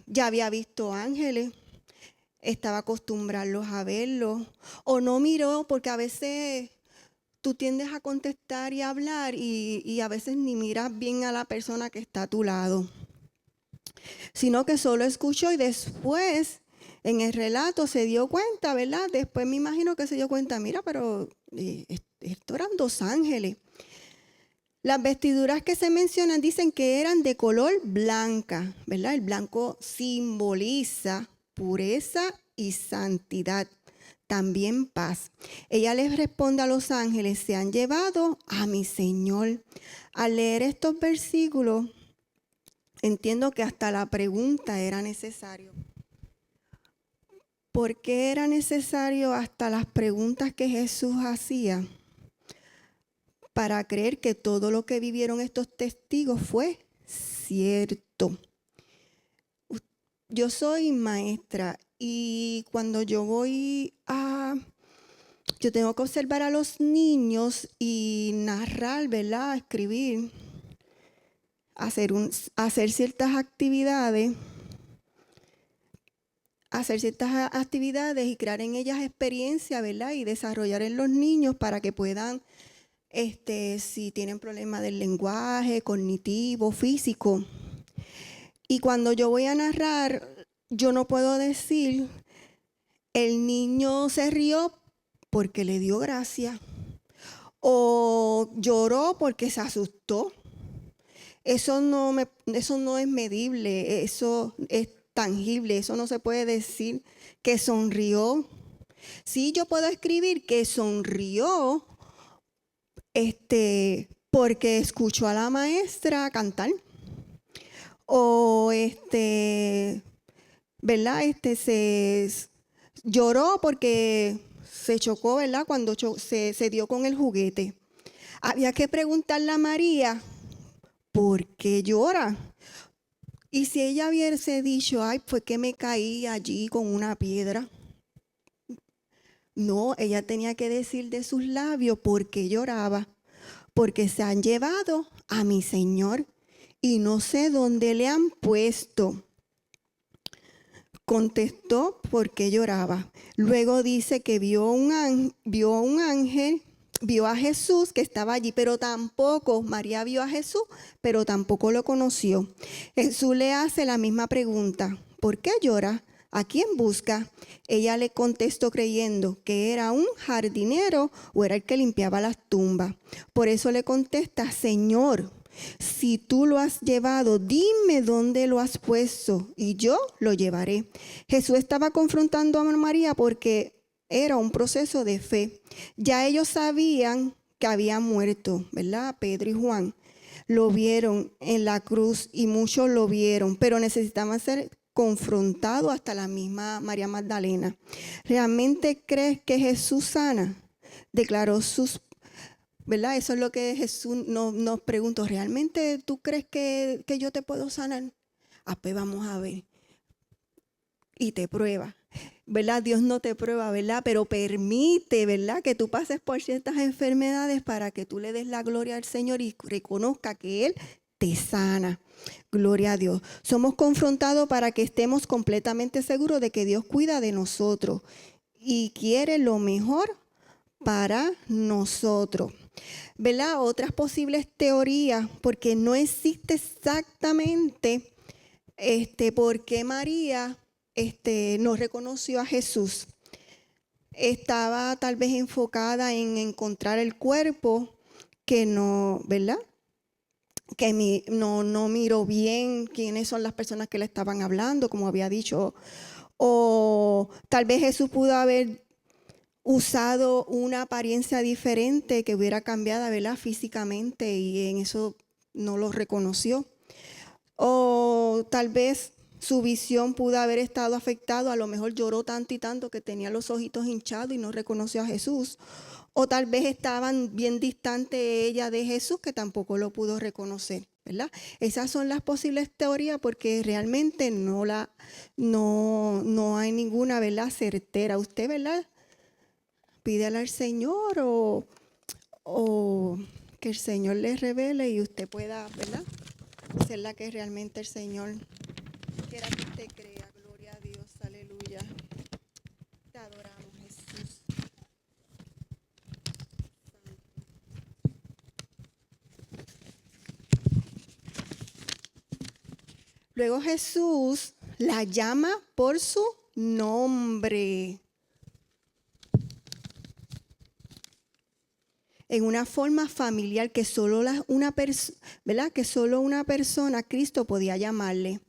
ya había visto ángeles, estaba acostumbrado a verlos, o no miró, porque a veces tú tiendes a contestar y a hablar y a veces ni miras bien a la persona que está a tu lado, sino que solo escuchó y después en el relato se dio cuenta, ¿verdad? Después me imagino que se dio cuenta, mira, pero esto eran dos ángeles. Las vestiduras que se mencionan dicen que eran de color blanca, ¿verdad? El blanco simboliza pureza y santidad, también paz. Ella les responde a los ángeles, se han llevado a mi Señor. Al leer estos versículos, entiendo que hasta la pregunta era necesario. ¿Por qué era necesario hasta las preguntas que Jesús hacía? Para creer que todo lo que vivieron estos testigos fue cierto. Yo soy maestra y cuando yo tengo que observar a los niños y narrar, ¿verdad? Escribir, hacer ciertas actividades y crear en ellas experiencia, ¿verdad? Y desarrollar en los niños para que puedan, si tienen problemas del lenguaje, cognitivo, físico. Y cuando yo voy a narrar, yo no puedo decir, el niño se rió porque le dio gracia, o lloró porque se asustó. Eso no es medible, eso es tangible, eso no se puede decir que sonrió. Sí, yo puedo escribir que sonrió porque escuchó a la maestra cantar, o ¿verdad? Se lloró porque se chocó, ¿verdad? Cuando se dio con el juguete. Había que preguntarle a María, ¿por qué llora? Y si ella hubiese dicho, ay, fue que me caí allí con una piedra. No, ella tenía que decir de sus labios por qué lloraba. Porque se han llevado a mi Señor y no sé dónde le han puesto. Contestó por qué lloraba. Luego dice que vio un ángel, vio a Jesús que estaba allí, pero tampoco, María vio a Jesús, pero tampoco lo conoció. Jesús le hace la misma pregunta, ¿por qué llora? ¿A quién busca? Ella le contestó creyendo que era un jardinero o era el que limpiaba las tumbas. Por eso le contesta, Señor, si tú lo has llevado, dime dónde lo has puesto y yo lo llevaré. Jesús estaba confrontando a María porque era un proceso de fe. Ya ellos sabían que había muerto, ¿verdad? Pedro y Juan lo vieron en la cruz y muchos lo vieron, pero necesitaban ser confrontados, hasta la misma María Magdalena. ¿Realmente crees que Jesús sana? Declaró sus, ¿verdad? Eso es lo que Jesús nos preguntó. ¿Realmente tú crees que yo te puedo sanar? Pues vamos a ver. Y te prueba, ¿verdad? Dios no te prueba, ¿verdad? Pero permite, ¿verdad? Que tú pases por ciertas enfermedades para que tú le des la gloria al Señor y reconozca que Él te sana. Gloria a Dios. Somos confrontados para que estemos completamente seguros de que Dios cuida de nosotros y quiere lo mejor para nosotros. ¿Verdad? Otras posibles teorías, porque no existe exactamente por qué María no reconoció a Jesús. Estaba tal vez enfocada en encontrar el cuerpo que no, ¿verdad? Que no miró bien quiénes son las personas que le estaban hablando, como había dicho. O tal vez Jesús pudo haber usado una apariencia diferente que hubiera cambiado, ¿verdad? Físicamente, y en eso no lo reconoció. O tal vez su visión pudo haber estado afectada, a lo mejor lloró tanto y tanto que tenía los ojitos hinchados y no reconoció a Jesús. O tal vez estaban bien distante ella de Jesús que tampoco lo pudo reconocer, ¿verdad? Esas son las posibles teorías porque realmente no hay ninguna, ¿verdad?, certera. Usted, ¿verdad?, pídele al Señor o que el Señor le revele y usted pueda, ¿verdad?, ser la que realmente el Señor quiera que usted crea. Gloria a Dios, aleluya. Te adoramos, Jesús. Luego Jesús la llama por su nombre. En una forma familiar que solo ¿verdad?, que solo una persona, Cristo, podía llamarle.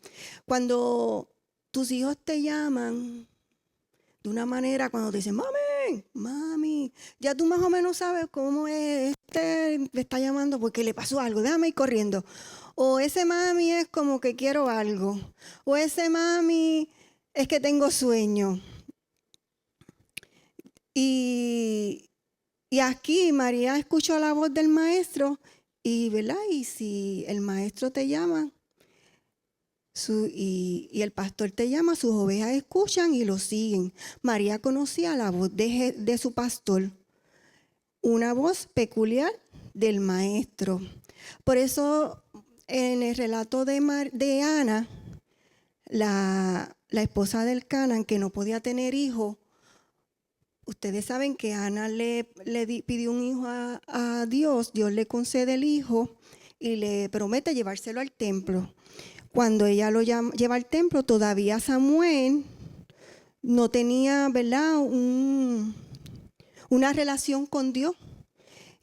Cuando tus hijos te llaman de una manera, cuando te dicen, mami, mami, ya tú más o menos sabes cómo es, me está llamando porque le pasó algo, déjame ir corriendo. O ese mami es como que quiero algo. O ese mami es que tengo sueño. Y aquí María escuchó la voz del maestro ¿verdad? Y si el maestro te llama y el pastor te llama, sus ovejas escuchan y lo siguen. María conocía la voz de su pastor, una voz peculiar del maestro. Por eso en el relato de Ana, la esposa del Canaán, que no podía tener hijo, ustedes saben que Ana le pidió un hijo a Dios, Dios le concede el hijo y le promete llevárselo al templo. Cuando ella lo lleva al templo, todavía Samuel no tenía, ¿verdad?, una relación con Dios.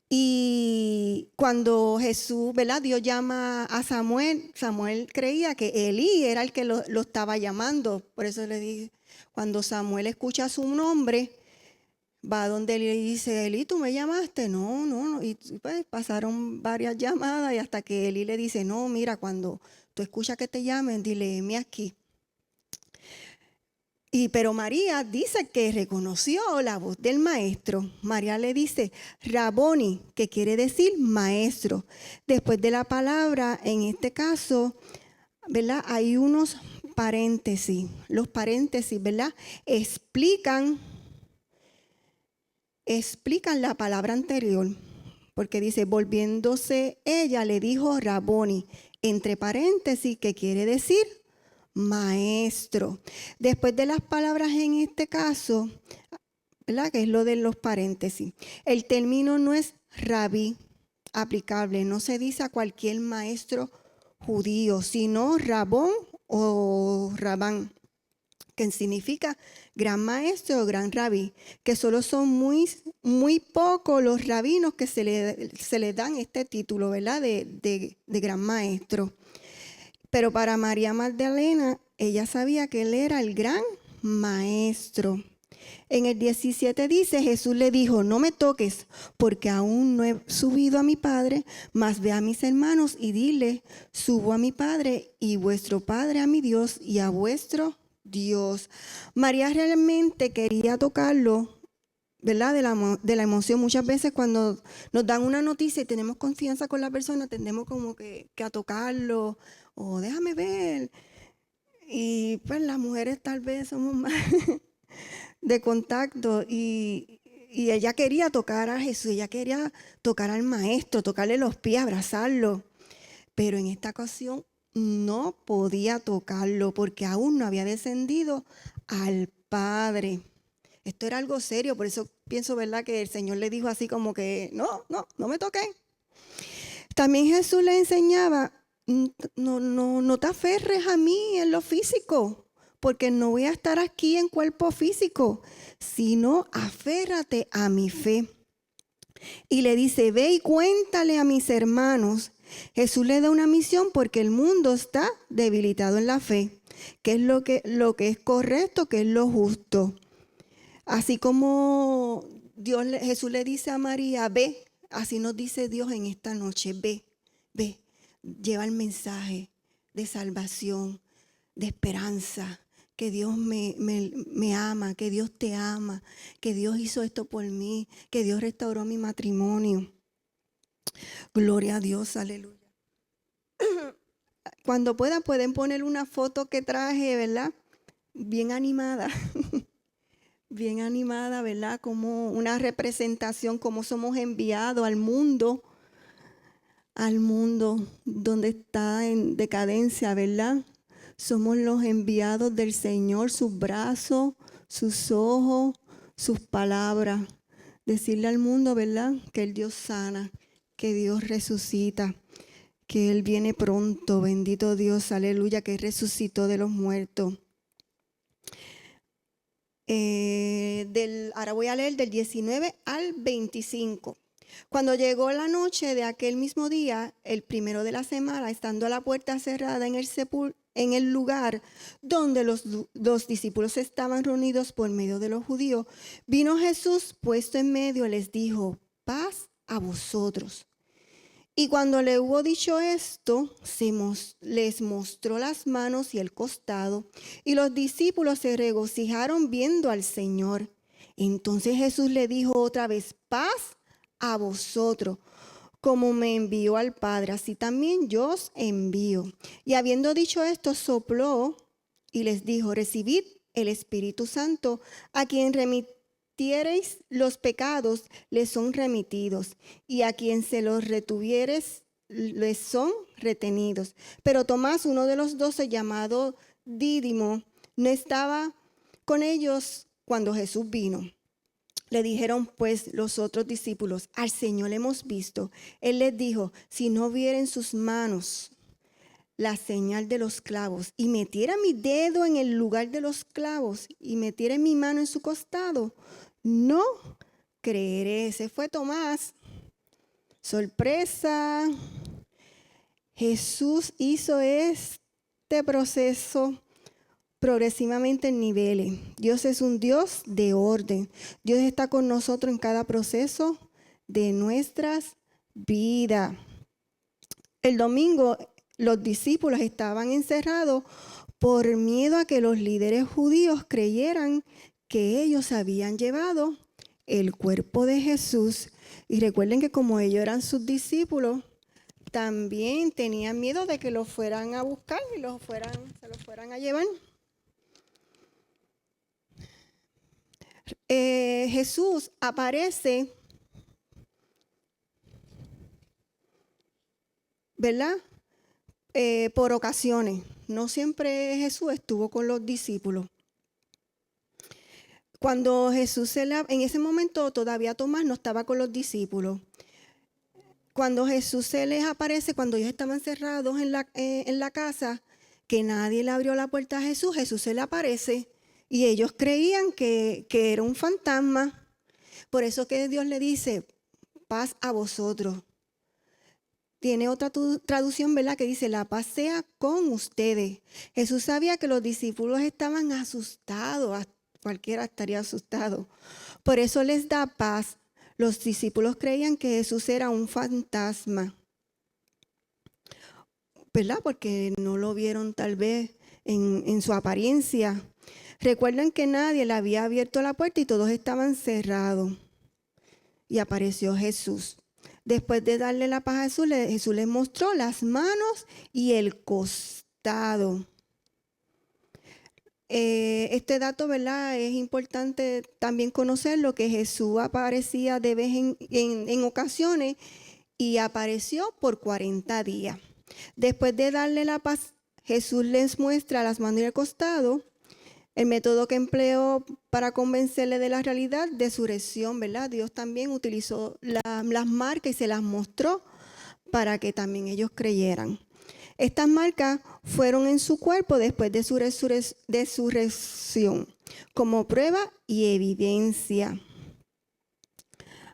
Y cuando Jesús, ¿verdad?, Dios llama a Samuel, Samuel creía que Elí era el que lo estaba llamando. Por eso le dije, cuando Samuel escucha su nombre, va donde Elí y dice, Elí, ¿tú me llamaste? No. Y pues pasaron varias llamadas y hasta que Elí le dice, no, mira, cuando tú escuchas que te llamen, dile, heme aquí. Pero María dice que reconoció la voz del maestro. María le dice, Raboni, que quiere decir maestro. Después de la palabra, en este caso, ¿verdad?, hay unos paréntesis. Los paréntesis, ¿verdad?, explican la palabra anterior, porque dice, volviéndose ella, le dijo Raboni, entre paréntesis, que quiere decir maestro. Después de las palabras en este caso, ¿verdad?, que es lo de los paréntesis, el término no es rabí aplicable, no se dice a cualquier maestro judío, sino rabón o rabán, que significa gran maestro o gran rabí, que solo son muy pocos los rabinos que se le dan este título, ¿verdad?, de gran maestro. Pero para María Magdalena, ella sabía que él era el gran maestro. En el 17 dice, Jesús le dijo, no me toques, porque aún no he subido a mi Padre, mas ve a mis hermanos y dile, subo a mi Padre y vuestro Padre, a mi Dios y a vuestro Dios. María realmente quería tocarlo, ¿verdad?, de la emoción. Muchas veces cuando nos dan una noticia y tenemos confianza con la persona, tendemos como que a tocarlo, o déjame ver. Y pues las mujeres tal vez somos más de contacto y ella quería tocar a Jesús, ella quería tocar al maestro, tocarle los pies, abrazarlo. Pero en esta ocasión no podía tocarlo porque aún no había descendido al Padre. Esto era algo serio, por eso pienso, ¿verdad?, que el Señor le dijo así como que, no me toquen. También Jesús le enseñaba, no te aferres a mí en lo físico, porque no voy a estar aquí en cuerpo físico, sino aférrate a mi fe. Y le dice, ve y cuéntale a mis hermanos. Jesús le da una misión porque el mundo está debilitado en la fe, que es lo que es correcto, que es lo justo. Así como Jesús le dice a María, ve, así nos dice Dios en esta noche, ve, lleva el mensaje de salvación, de esperanza, que Dios me ama, que Dios te ama, que Dios hizo esto por mí, que Dios restauró mi matrimonio. Gloria a Dios, aleluya. Cuando pueden poner una foto que traje, ¿verdad?, bien animada. Bien animada, ¿verdad?, como una representación, como somos enviados al mundo al mundo donde está en decadencia, ¿verdad? Somos los enviados del Señor, sus brazos, sus ojos, sus palabras. Decirle al mundo, ¿verdad? Que el Dios sana, que Dios resucita, que Él viene pronto, bendito Dios, aleluya, que resucitó de los muertos. Ahora voy a leer del 19 al 25. Cuando llegó la noche de aquel mismo día, el primero de la semana, estando la puerta cerrada en el lugar donde los discípulos estaban reunidos por medio de los judíos, vino Jesús puesto en medio y les dijo: paz a vosotros. Y cuando le hubo dicho esto, les mostró las manos y el costado, y los discípulos se regocijaron viendo al Señor. Entonces Jesús le dijo otra vez: paz a vosotros. Como me envió al Padre, así también yo os envío. Y habiendo dicho esto, sopló y les dijo: recibid el Espíritu Santo. A quien remitiereis los pecados, les son remitidos, y a quien se los retuvieres, les son retenidos. Pero Tomás, uno de los 12, llamado Dídimo, no estaba con ellos cuando Jesús vino. Le dijeron pues los otros discípulos: al Señor hemos visto. Él les dijo: si no viera en sus manos la señal de los clavos, y metiera mi dedo en el lugar de los clavos, y metiera mi mano en su costado, no creeré. Ese fue Tomás. Sorpresa. Jesús hizo este proceso progresivamente en niveles. Dios es un Dios de orden. Dios está con nosotros en cada proceso de nuestras vidas. El domingo los discípulos estaban encerrados por miedo a que los líderes judíos creyeran que ellos habían llevado el cuerpo de Jesús. Y recuerden que como ellos eran sus discípulos, también tenían miedo de que los fueran a buscar y se los fueran a llevar. Jesús aparece, ¿verdad? Por ocasiones. No siempre Jesús estuvo con los discípulos. Cuando Jesús en ese momento todavía Tomás no estaba con los discípulos. Cuando Jesús se les aparece, cuando ellos estaban cerrados en la casa, que nadie le abrió la puerta a Jesús, Jesús se le aparece y ellos creían que era un fantasma. Por eso que Dios le dice: paz a vosotros. Tiene otra traducción, ¿verdad?, que dice: la paz sea con ustedes. Jesús sabía que los discípulos estaban asustados, cualquiera estaría asustado. Por eso les da paz. Los discípulos creían que Jesús era un fantasma, ¿verdad? Porque no lo vieron tal vez en su apariencia. Recuerdan que nadie le había abierto la puerta y todos estaban cerrados. Y apareció Jesús. Después de darle la paz a Jesús, Jesús les mostró las manos y el costado. Este dato, ¿verdad?, es importante también conocerlo, que Jesús aparecía de vez en ocasiones y apareció por 40 días. Después de darle la paz, Jesús les muestra las manos y el costado. El método que empleó para convencerle de la realidad de su resurrección, ¿verdad? Dios también utilizó las marcas y se las mostró para que también ellos creyeran. Estas marcas fueron en su cuerpo después de su resurrección, como prueba y evidencia.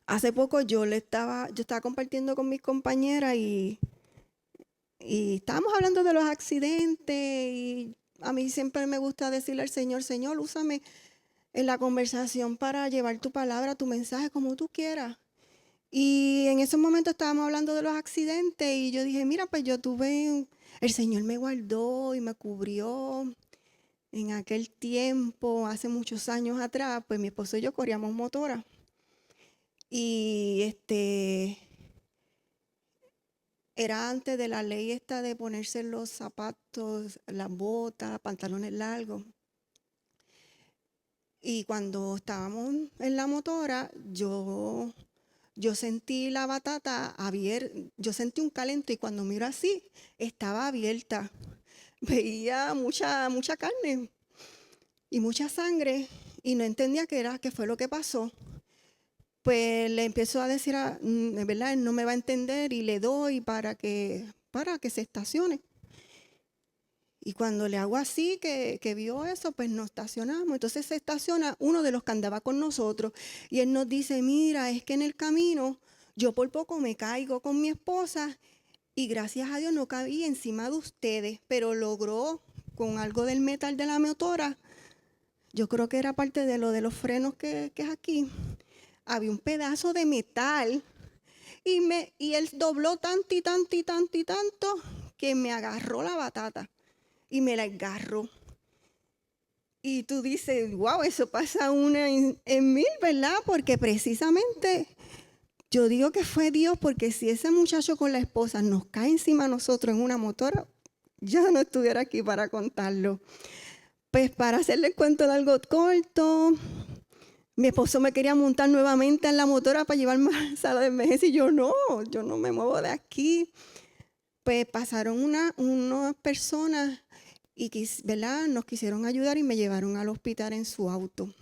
Hace poco yo estaba compartiendo con mis compañeras y estábamos hablando de los accidentes, y a mí siempre me gusta decirle al Señor: Señor, úsame en la conversación para llevar tu palabra, tu mensaje, como tú quieras. Y en ese momento estábamos hablando de los accidentes y yo dije: mira, pues yo el Señor me guardó y me cubrió. En aquel tiempo, hace muchos años atrás, pues mi esposo y yo corríamos motora. Y era antes de la ley esta de ponerse los zapatos, las botas, pantalones largos. Y cuando estábamos en la motora, yo yo sentí la batata abierta, yo sentí un calento y cuando miro así, estaba abierta. Veía mucha carne y mucha sangre y no entendía qué fue lo que pasó. Pues le empiezo a decir, de verdad, él no me va a entender y le doy para que se estacione. Y cuando le hago así, que vio eso, pues nos estacionamos. Entonces se estaciona uno de los que andaba con nosotros y él nos dice, mira, es que en el camino yo por poco me caigo con mi esposa y gracias a Dios no caí encima de ustedes, pero logró con algo del metal de la motora, yo creo que era parte de lo de los frenos que es aquí, había un pedazo de metal y él dobló tanto y tanto y tanto y tanto que me agarró la batata y me la agarró. Y tú dices, wow, eso pasa una en mil, ¿verdad? Porque precisamente yo digo que fue Dios, porque si ese muchacho con la esposa nos cae encima a nosotros en una motora, yo no estuviera aquí para contarlo. Pues para hacerle el cuento de algo corto, mi esposo me quería montar nuevamente en la motora para llevarme a la sala de emergencia y yo no me muevo de aquí. Pues pasaron unas personas y ¿verdad? Nos quisieron ayudar y me llevaron al hospital en su auto.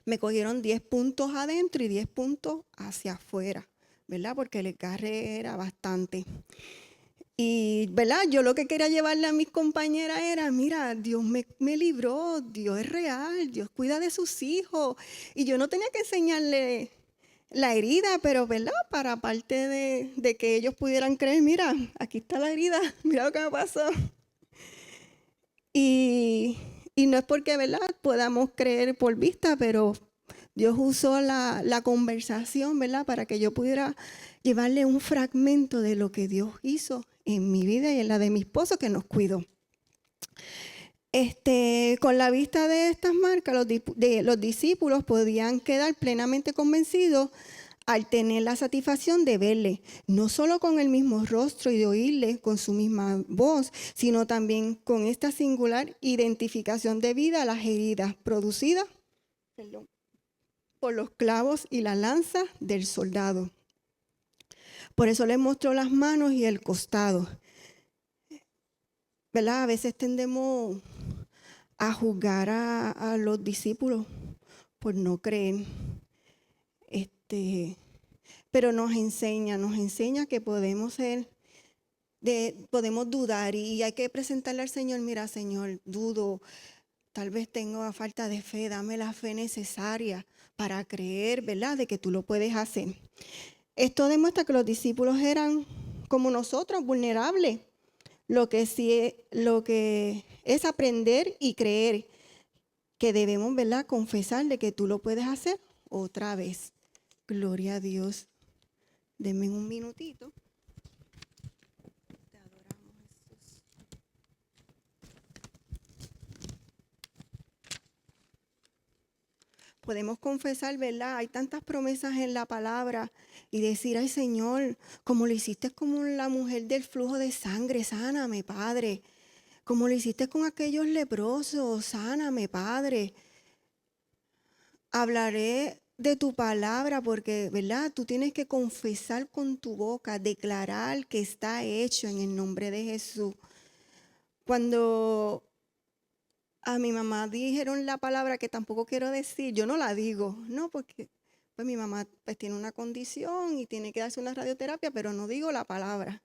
Me cogieron 10 puntos adentro y 10 puntos hacia afuera, ¿verdad? Porque el desgarre era bastante. Y, ¿verdad? Yo lo que quería llevarle a mis compañeras era, mira, Dios me libró, Dios es real, Dios cuida de sus hijos. Y yo no tenía que enseñarle la herida, pero, ¿verdad? Para parte de que ellos pudieran creer, mira, aquí está la herida, mira lo que me pasó. Y no es porque, ¿verdad?, podamos creer por vista, pero Dios usó la conversación, ¿verdad?, para que yo pudiera llevarle un fragmento de lo que Dios hizo en mi vida y en la de mi esposo que nos cuidó. Con la vista de estas marcas, los discípulos podían quedar plenamente convencidos al tener la satisfacción de verle, no solo con el mismo rostro y de oírle con su misma voz, sino también con esta singular identificación de vida a las heridas producidas por los clavos y la lanza del soldado. Por eso les mostró las manos y el costado. ¿Verdad? A veces tendemos a juzgar a los discípulos por no creer. Pero nos enseña que podemos podemos dudar y hay que presentarle al Señor, mira, Señor, dudo, tal vez tengo falta de fe, dame la fe necesaria para creer, ¿verdad?, de que tú lo puedes hacer. Esto demuestra que los discípulos eran como nosotros, vulnerables. Lo que es aprender y creer que debemos, ¿verdad?, confesar de que tú lo puedes hacer otra vez. Gloria a Dios. Denme un minutito. Te adoramos, Jesús. Podemos confesar, ¿verdad? Hay tantas promesas en la palabra y decir, ay Señor, como lo hiciste con la mujer del flujo de sangre, sáname, Padre. Como lo hiciste con aquellos leprosos, sáname, Padre. Hablaré de tu palabra porque, ¿verdad?, tú tienes que confesar con tu boca, declarar que está hecho en el nombre de Jesús. Cuando a mi mamá dijeron la palabra que tampoco quiero decir, yo no la digo, no, porque pues mi mamá pues tiene una condición y tiene que darse una radioterapia, pero no digo la palabra,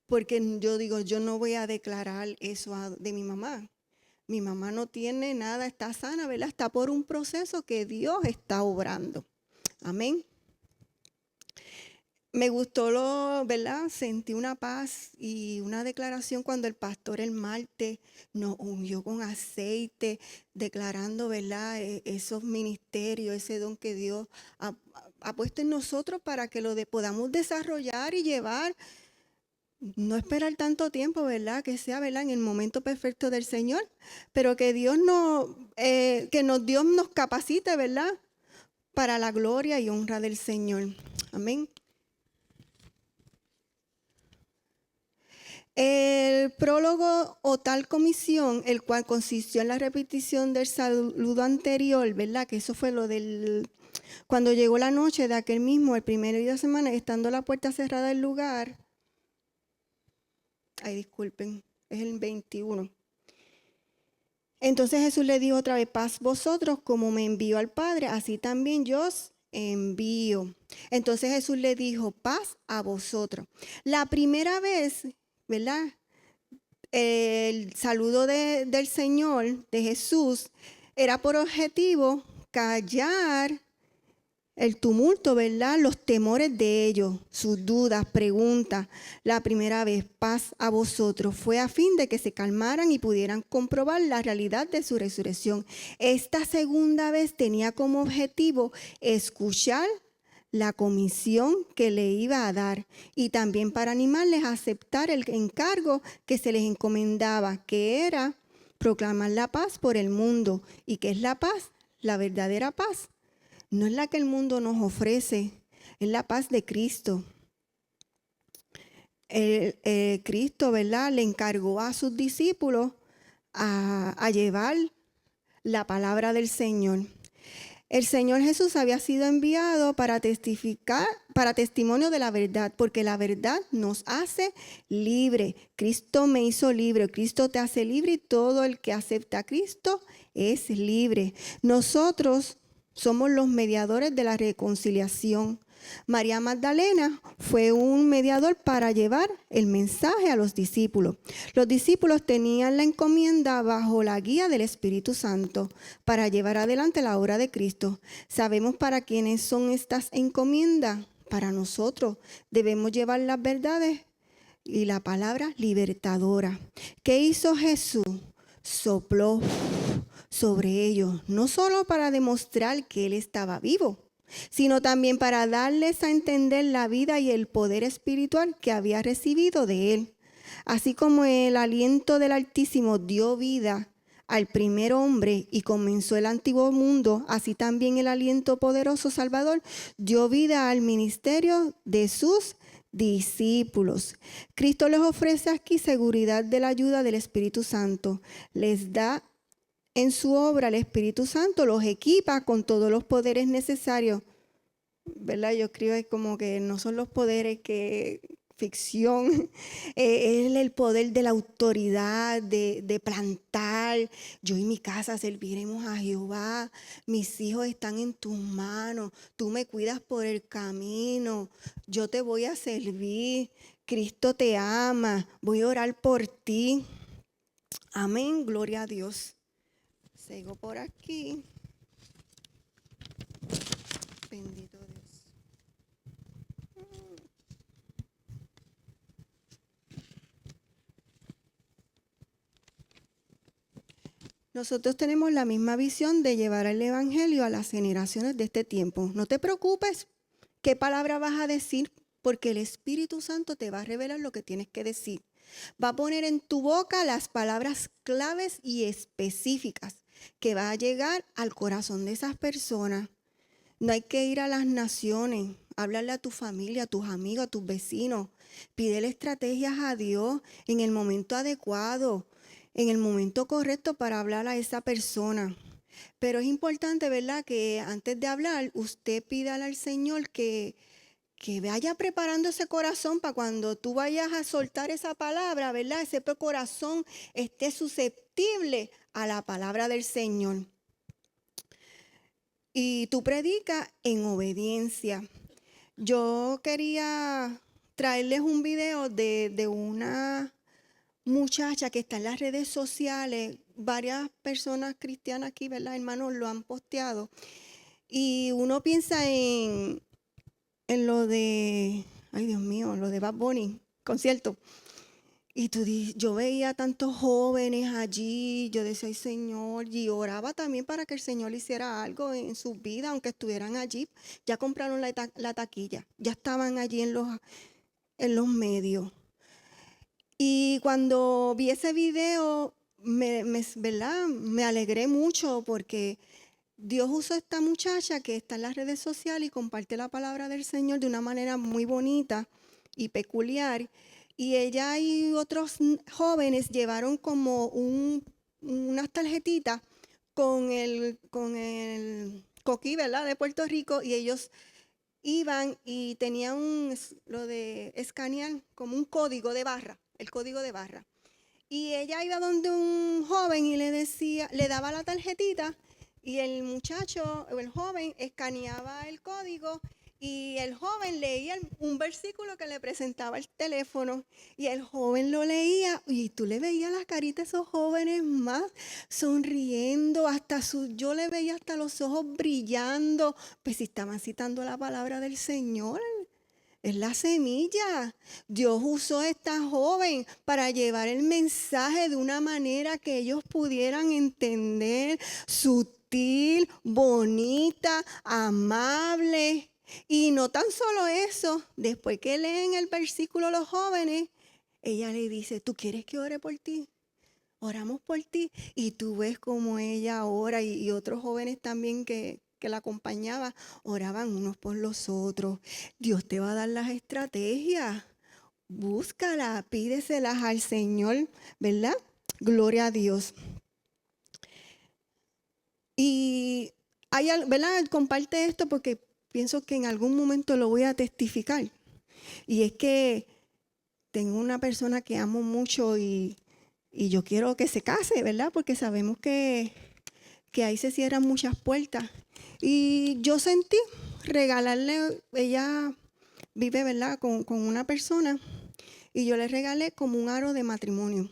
porque yo digo, yo no voy a declarar eso de mi mamá. Mi mamá no tiene nada, está sana, ¿verdad? Está por un proceso que Dios está obrando. Amén. Me gustó, ¿verdad? Sentí una paz y una declaración cuando el pastor el martes nos ungió con aceite, declarando, ¿verdad?, esos ministerios, ese don que Dios ha puesto en nosotros para que lo podamos desarrollar y llevar. No esperar tanto tiempo, ¿verdad? Que sea, ¿verdad?, en el momento perfecto del Señor, pero que Dios Dios nos capacite, ¿verdad?, para la gloria y honra del Señor. Amén. El prólogo o tal comisión, el cual consistió en la repetición del saludo anterior, ¿verdad?, que eso fue lo del Cuando llegó la noche de aquel mismo, el primer día de semana, estando la puerta cerrada del lugar, ay, disculpen, es el 21. Entonces Jesús le dijo otra vez, paz vosotros, como me envió al Padre, así también yo os envío. Entonces Jesús le dijo, paz a vosotros. La primera vez, ¿verdad? El saludo del Señor, de Jesús, era por objetivo callar el tumulto, ¿verdad? Los temores de ellos, sus dudas, preguntas. La primera vez, paz a vosotros, fue a fin de que se calmaran y pudieran comprobar la realidad de su resurrección. Esta segunda vez tenía como objetivo escuchar la comisión que le iba a dar y también para animarles a aceptar el encargo que se les encomendaba, que era proclamar la paz por el mundo. ¿Y qué es la paz? La verdadera paz. No es la que el mundo nos ofrece, es la paz de Cristo. Cristo, ¿verdad?, le encargó a sus discípulos a llevar la palabra del Señor. El Señor Jesús había sido enviado para testificar, para testimonio de la verdad, porque la verdad nos hace libre. Cristo me hizo libre, Cristo te hace libre y todo el que acepta a Cristo es libre. Nosotros somos los mediadores de la reconciliación. María Magdalena fue un mediador para llevar el mensaje a los discípulos. Los discípulos tenían la encomienda bajo la guía del Espíritu Santo para llevar adelante la obra de Cristo. ¿Sabemos para quiénes son estas encomiendas? Para nosotros. Debemos llevar las verdades y la palabra libertadora. ¿Qué hizo Jesús? Sopló sobre ellos, no solo para demostrar que Él estaba vivo, sino también para darles a entender la vida y el poder espiritual que había recibido de Él. Así como el aliento del Altísimo dio vida al primer hombre y comenzó el antiguo mundo, así también el aliento poderoso Salvador dio vida al ministerio de sus discípulos. Cristo les ofrece aquí seguridad de la ayuda del Espíritu Santo. Les da en su obra el Espíritu Santo, los equipa con todos los poderes necesarios, ¿verdad? Yo creo que como que no son los poderes que ficción, es el poder de la autoridad, de plantar. Yo y mi casa serviremos a Jehová, mis hijos están en tus manos, tú me cuidas por el camino, yo te voy a servir, Cristo te ama, voy a orar por ti. Amén, gloria a Dios. Sigo por aquí. Bendito Dios. Nosotros tenemos la misma visión de llevar el evangelio a las generaciones de este tiempo. No te preocupes qué palabra vas a decir, porque el Espíritu Santo te va a revelar lo que tienes que decir. Va a poner en tu boca las palabras claves y específicas que va a llegar al corazón de esas personas. No hay que ir a las naciones, háblale a tu familia, a tus amigos, a tus vecinos. Pídele estrategias a Dios en el momento adecuado, en el momento correcto para hablar a esa persona. Pero es importante, ¿verdad?, que antes de hablar, usted pídale al Señor que vaya preparando ese corazón para cuando tú vayas a soltar esa palabra, ¿verdad?, ese corazón esté susceptible a la palabra del Señor. Y tú predicas en obediencia. Yo quería traerles un video de una muchacha que está en las redes sociales. Varias personas cristianas aquí, ¿verdad, hermanos? Lo han posteado. Y uno piensa en lo de, ay Dios mío, lo de Bad Bunny, concierto. Y yo veía tantos jóvenes allí, yo decía, ay Señor, y oraba también para que el Señor hiciera algo en su vida, aunque estuvieran allí. Ya compraron la taquilla, ya estaban allí en los medios. Y cuando vi ese video, ¿verdad?, me alegré mucho porque Dios usó a esta muchacha que está en las redes sociales y comparte la palabra del Señor de una manera muy bonita y peculiar. Y ella y otros jóvenes llevaron como unas tarjetitas con Coquí, ¿verdad? De Puerto Rico, y ellos iban y tenían lo de escanear como un código de barra, el código de barra. Y ella iba donde un joven y le decía, le daba la tarjetita y el muchacho o el joven escaneaba el código y el joven leía un versículo que le presentaba el teléfono y el joven lo leía y tú le veías las caritas de esos jóvenes más sonriendo, yo le veía hasta los ojos brillando, pues si estaban citando la palabra del Señor. Es la semilla. Dios usó a esta joven para llevar el mensaje de una manera que ellos pudieran entender, sutil, bonita, amable. Y no tan solo eso, después que leen el versículo los jóvenes, ella le dice, ¿tú quieres que ore por ti? Oramos por ti. Y tú ves como ella ora y otros jóvenes también que la acompañaban, oraban unos por los otros. Dios te va a dar las estrategias. Búscalas, pídeselas al Señor, ¿verdad? Gloria a Dios. Y ¿verdad? Comparte esto porque pienso que en algún momento lo voy a testificar. Y es que tengo una persona que amo mucho y yo quiero que se case, ¿verdad? Porque sabemos que ahí se cierran muchas puertas. Y yo sentí regalarle, ella vive, ¿verdad? Con una persona y yo le regalé como un aro de matrimonio.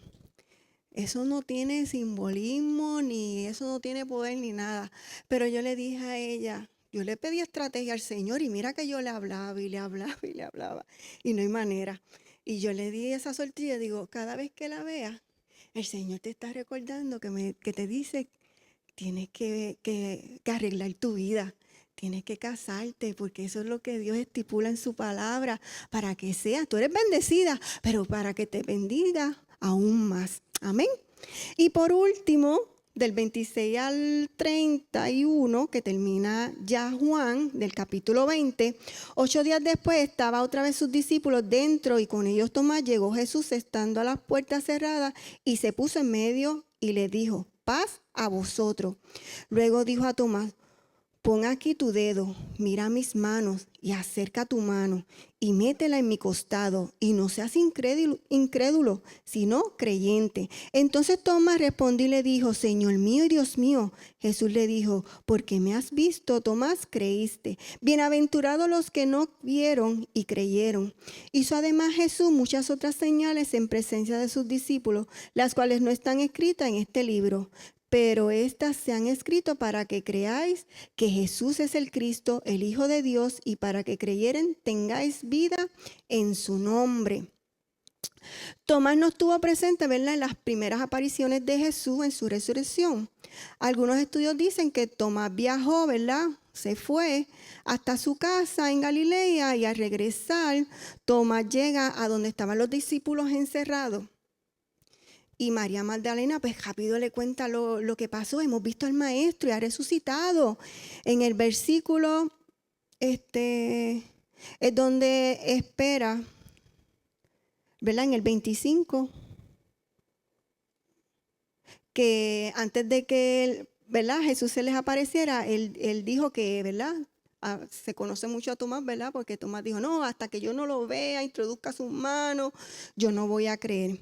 Eso no tiene simbolismo, ni eso no tiene poder, ni nada. Pero yo le dije a ella, yo le pedí estrategia al Señor y mira que yo le hablaba y le hablaba y le hablaba y no hay manera. Y yo le di esa sortilla, digo, cada vez que la vea, el Señor te está recordando que te dice, tienes que arreglar tu vida, tienes que casarte, porque eso es lo que Dios estipula en su palabra, para que seas, tú eres bendecida, pero para que te bendiga aún más. Amén. Y por último, del 26 al 31, que termina ya Juan, del capítulo 20, 8 días después estaba otra vez sus discípulos dentro y con ellos Tomás. Llegó Jesús estando a las puertas cerradas y se puso en medio y le dijo, paz a vosotros. Luego dijo a Tomás, pon aquí tu dedo, mira mis manos y acerca tu mano y métela en mi costado y no seas incrédulo, sino creyente. Entonces Tomás respondió y le dijo, Señor mío y Dios mío. Jesús le dijo, porque me has visto, Tomás, creíste. Bienaventurados los que no vieron y creyeron. Hizo además Jesús muchas otras señales en presencia de sus discípulos, las cuales no están escritas en este libro. Pero estas se han escrito para que creáis que Jesús es el Cristo, el Hijo de Dios, y para que creyeren tengáis vida en su nombre. Tomás no estuvo presente, ¿verdad?, en las primeras apariciones de Jesús en su resurrección. Algunos estudios dicen que Tomás viajó, ¿verdad?, se fue hasta su casa en Galilea y al regresar, Tomás llega a donde estaban los discípulos encerrados. Y María Magdalena, pues rápido le cuenta lo que pasó. Hemos visto al maestro y ha resucitado. En el versículo, es donde espera, ¿verdad? En el 25, que antes de que, ¿verdad?, Jesús se les apareciera, él dijo que, ¿verdad?, se conoce mucho a Tomás, ¿verdad? Porque Tomás dijo, no, hasta que yo no lo vea, introduzca sus manos, yo no voy a creer.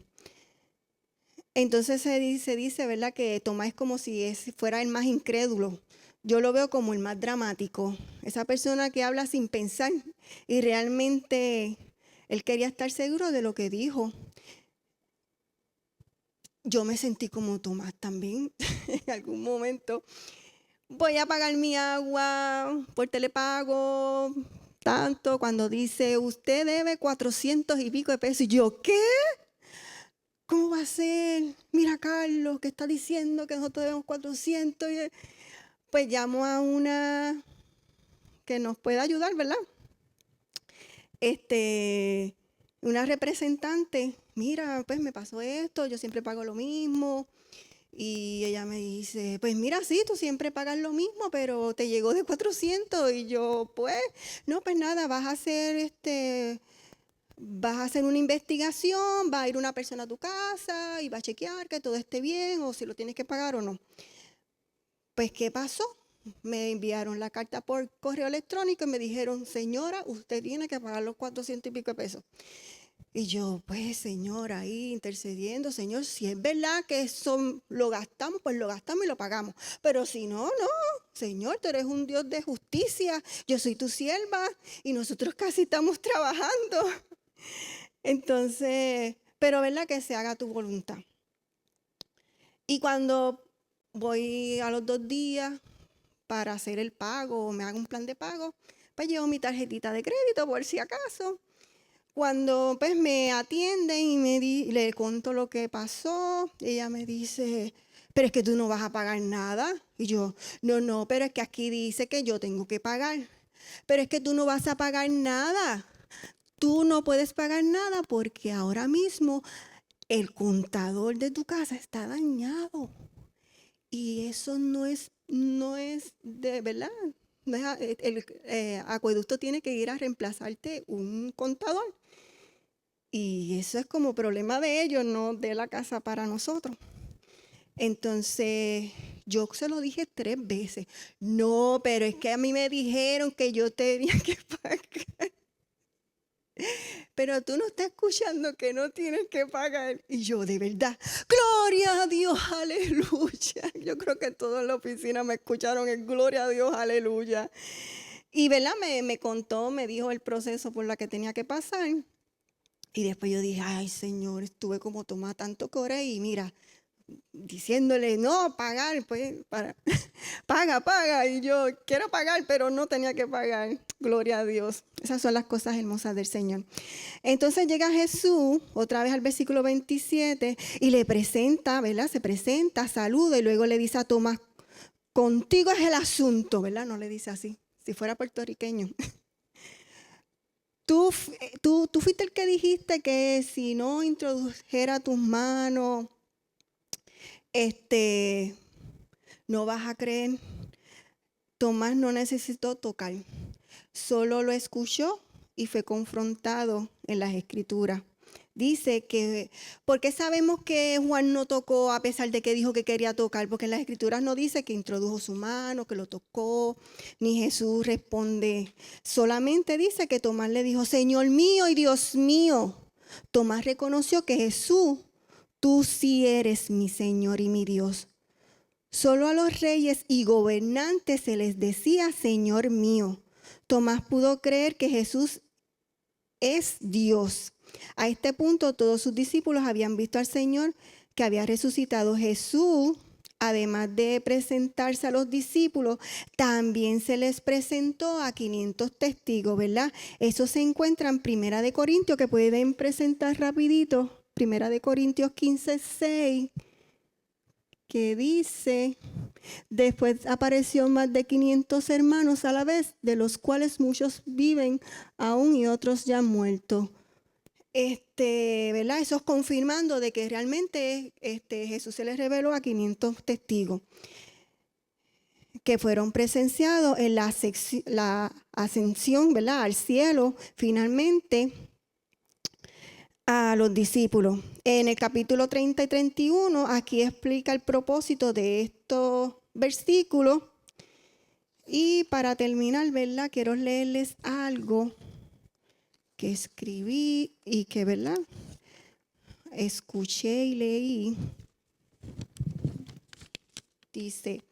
Entonces se dice, ¿verdad?, que Tomás es como si fuera el más incrédulo. Yo lo veo como el más dramático. Esa persona que habla sin pensar y realmente él quería estar seguro de lo que dijo. Yo me sentí como Tomás también en algún momento. Voy a pagar mi agua por telepago, tanto, cuando dice, usted debe 400 y pico de pesos. Y yo, ¿qué? ¿Cómo va a ser? Mira, Carlos, que está diciendo que nosotros debemos 400. Pues llamo a una que nos pueda ayudar, ¿verdad? Una representante. Mira, pues me pasó esto, yo siempre pago lo mismo. Y ella me dice, pues mira, sí, tú siempre pagas lo mismo, pero te llegó de 400. Y yo, pues, no, pues nada, vas a hacer una investigación, va a ir una persona a tu casa y va a chequear que todo esté bien o si lo tienes que pagar o no. Pues, ¿qué pasó? me enviaron la carta por correo electrónico y me dijeron, señora, usted tiene que pagar los 400 y pico de pesos. Y yo, pues, Señor, ahí intercediendo, Señor, si es verdad que eso lo gastamos, pues lo gastamos y lo pagamos. Pero si no, no, Señor, tú eres un Dios de justicia, yo soy tu sierva y nosotros casi estamos trabajando. Entonces, pero verdad que se haga tu voluntad. Y cuando voy a los 2 días para hacer el pago o me hago un plan de pago, pues llevo mi tarjetita de crédito por si acaso. Cuando pues me atienden y le cuento lo que pasó, ella me dice, pero es que tú no vas a pagar nada. Y yo, no, pero es que aquí dice que yo tengo que pagar. Pero es que tú no vas a pagar nada. Tú no puedes pagar nada porque ahora mismo el contador de tu casa está dañado. Y eso no es de verdad. No es, el acueducto tiene que ir a reemplazarte un contador. Y eso es como problema de ellos, no de la casa para nosotros. Entonces, yo se lo dije 3 veces. No, pero es que a mí me dijeron que yo tenía que pagar. Pero tú no estás escuchando que no tienes que pagar. Y yo, de verdad, gloria a Dios, aleluya. Yo creo que todos en la oficina me escucharon el gloria a Dios, aleluya. Y verdad, me contó, me dijo el proceso por la que tenía que pasar. Y después yo dije, ay Señor, estuve como tomada tanto core y mira, diciéndole, no, pagar, pues, paga. Y yo quiero pagar, pero no tenía que pagar. Gloria a Dios. Esas son las cosas hermosas del Señor. Entonces llega Jesús, otra vez al versículo 27, y le presenta, ¿verdad? Se presenta, saluda y luego le dice a Tomás, contigo es el asunto, ¿verdad? No le dice así, si fuera puertorriqueño. Tú fuiste el que dijiste que si no introdujera tus manos, no vas a creer. Tomás no necesitó tocar, solo lo escuchó y fue confrontado en las Escrituras. Dice que, ¿por qué sabemos que Juan no tocó a pesar de que dijo que quería tocar? Porque en las Escrituras no dice que introdujo su mano, que lo tocó, ni Jesús responde. Solamente dice que Tomás le dijo, Señor mío y Dios mío. Tomás reconoció que Jesús, tú sí eres mi Señor y mi Dios. Solo a los reyes y gobernantes se les decía Señor mío. Tomás pudo creer que Jesús es Dios. A este punto todos sus discípulos habían visto al Señor que había resucitado. Jesús, además de presentarse a los discípulos, también se les presentó a 500 testigos, ¿verdad? Eso se encuentra en 1 Corintios, que pueden presentar rapidito. 1 Corintios 15:6, que dice, después apareció más de 500 hermanos a la vez, de los cuales muchos viven aún y otros ya han muerto. ¿Verdad? Eso es confirmando de que realmente Jesús se les reveló a 500 testigos que fueron presenciados en la ascensión, ¿verdad? Al cielo, finalmente, a los discípulos. En el capítulo 30 y 31, aquí explica el propósito de estos versículos. Y para terminar, ¿verdad? Quiero leerles algo que escribí y que, ¿verdad? Escuché y leí. Dice,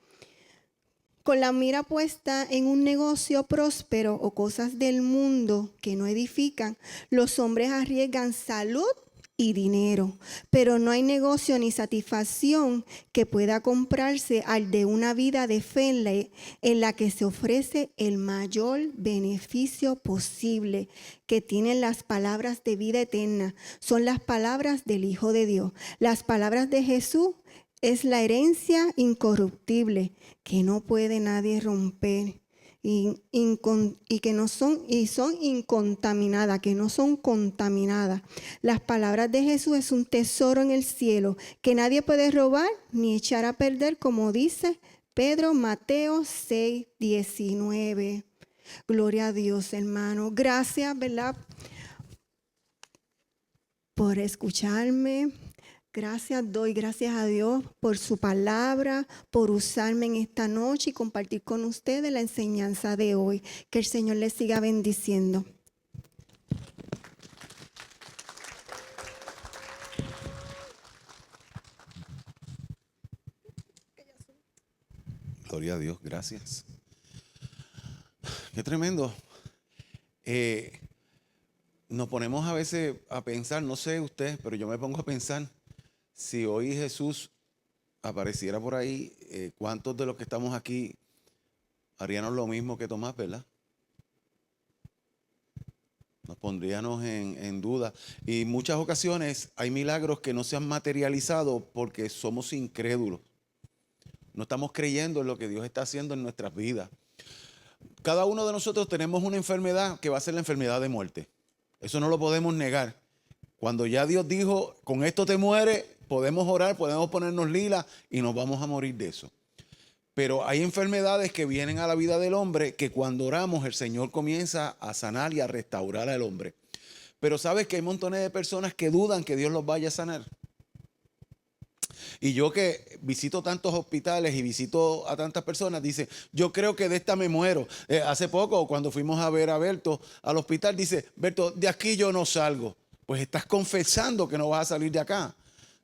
con la mira puesta en un negocio próspero o cosas del mundo que no edifican, los hombres arriesgan salud y dinero, pero no hay negocio ni satisfacción que pueda comprarse al de una vida de fe en la que se ofrece el mayor beneficio posible, que tienen las palabras de vida eterna. Son las palabras del Hijo de Dios. Las palabras de Jesús es la herencia incorruptible que no puede nadie romper y que no son incontaminadas, que no son contaminadas. Las palabras de Jesús es un tesoro en el cielo que nadie puede robar ni echar a perder, como dice Pedro, Mateo 6:19. Gloria a Dios, hermano. Gracias, ¿verdad?, por escucharme. Doy gracias a Dios por su palabra, por usarme en esta noche y compartir con ustedes la enseñanza de hoy. Que el Señor les siga bendiciendo. Gloria a Dios, gracias. Qué tremendo. Nos ponemos a veces a pensar, no sé usted, pero yo me pongo a pensar, si hoy Jesús apareciera por ahí, ¿cuántos de los que estamos aquí haríamos lo mismo que Tomás, verdad? Nos pondríamos en duda. Y en muchas ocasiones hay milagros que no se han materializado porque somos incrédulos. No estamos creyendo en lo que Dios está haciendo en nuestras vidas. Cada uno de nosotros tenemos una enfermedad que va a ser la enfermedad de muerte. Eso no lo podemos negar. Cuando ya Dios dijo, con esto te mueres, podemos orar, podemos ponernos lilas y nos vamos a morir de eso. Pero hay enfermedades que vienen a la vida del hombre que cuando oramos el Señor comienza a sanar y a restaurar al hombre. Pero sabes que hay montones de personas que dudan que Dios los vaya a sanar. Y yo que visito tantos hospitales y visito a tantas personas, dice, yo creo que de esta me muero. Hace poco, cuando fuimos a ver a Berto al hospital, dice, Berto, de aquí yo no salgo. Pues estás confesando que no vas a salir de acá.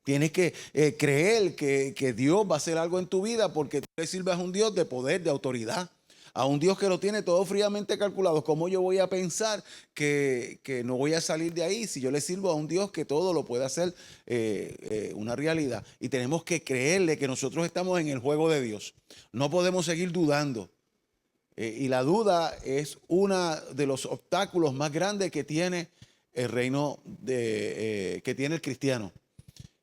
Tienes que creer que Dios va a hacer algo en tu vida porque tú le sirves a un Dios de poder, de autoridad. A un Dios que lo tiene todo fríamente calculado. ¿Cómo yo voy a pensar que no voy a salir de ahí si yo le sirvo a un Dios que todo lo puede hacer una realidad? Y tenemos que creerle que nosotros estamos en el juego de Dios. No podemos seguir dudando. Y la duda es uno de los obstáculos más grandes que tiene el reino, que tiene el cristiano.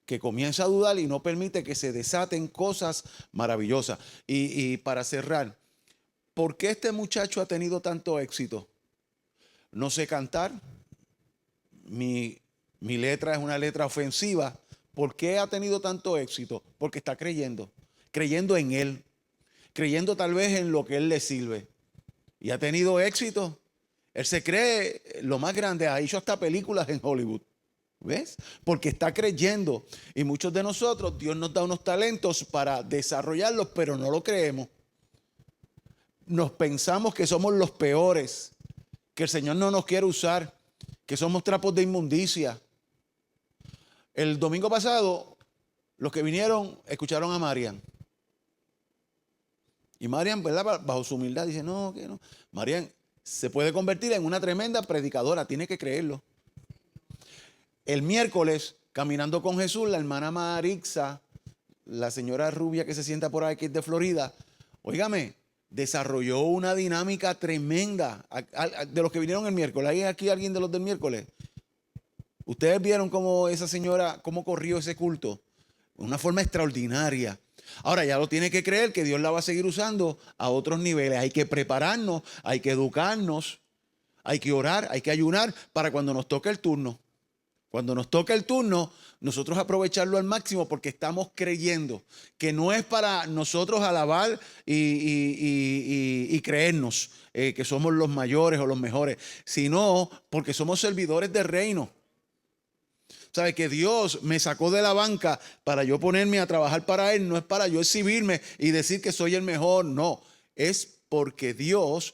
Que comienza a dudar y no permite que se desaten cosas maravillosas. Y para cerrar, ¿por qué este muchacho ha tenido tanto éxito? No sé cantar. Mi letra es una letra ofensiva. ¿Por qué ha tenido tanto éxito? Porque está creyendo en Él, creyendo tal vez en lo que Él le sirve. Y ha tenido éxito. Él se cree lo más grande. Ha hecho hasta películas en Hollywood. ¿Ves? Porque está creyendo. Y muchos de nosotros, Dios nos da unos talentos para desarrollarlos, pero no lo creemos. Nos pensamos que somos los peores, que el Señor no nos quiere usar, que somos trapos de inmundicia. El domingo pasado, los que vinieron escucharon a Marian. Y Marian, ¿verdad? Bajo su humildad, dice, no, que no. Marian se puede convertir en una tremenda predicadora, tiene que creerlo. El miércoles, caminando con Jesús, la hermana Marixa, la señora rubia que se sienta por ahí, que es de Florida, óigame, desarrolló una dinámica tremenda. De los que vinieron el miércoles, ¿hay aquí alguien de los del miércoles? Ustedes vieron cómo esa señora, cómo corrió ese culto. De una forma extraordinaria. Ahora ya lo tiene que creer que Dios la va a seguir usando a otros niveles. Hay que prepararnos, hay que educarnos, hay que orar, hay que ayunar para cuando nos toque el turno. Cuando nos toca el turno, nosotros aprovecharlo al máximo porque estamos creyendo que no es para nosotros alabar y creernos que somos los mayores o los mejores, sino porque somos servidores del reino. ¿Sabe? Que Dios me sacó de la banca para yo ponerme a trabajar para Él. No es para yo exhibirme y decir que soy el mejor. No, es porque Dios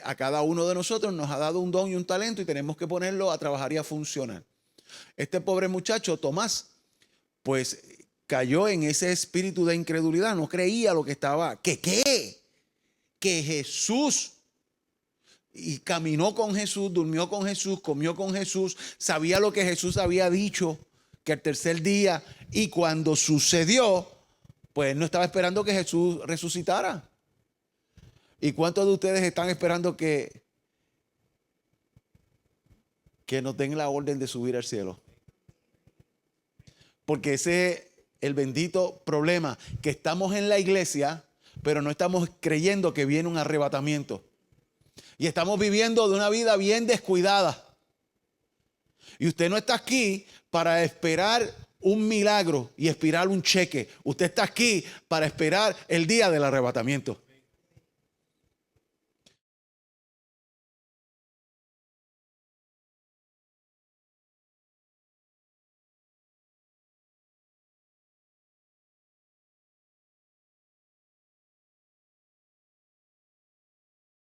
a cada uno de nosotros nos ha dado un don y un talento y tenemos que ponerlo a trabajar y a funcionar. Este pobre muchacho, Tomás, pues cayó en ese espíritu de incredulidad. No creía lo que estaba. Que Jesús... Y caminó con Jesús, durmió con Jesús, comió con Jesús, sabía lo que Jesús había dicho, que al tercer día, y cuando sucedió, pues no estaba esperando que Jesús resucitara. ¿Y cuántos de ustedes están esperando que nos den la orden de subir al cielo? Porque ese es el bendito problema, que estamos en la iglesia, pero no estamos creyendo que viene un arrebatamiento. Y estamos viviendo de una vida bien descuidada. Y usted no está aquí para esperar un milagro y esperar un cheque. Usted está aquí para esperar el día del arrebatamiento.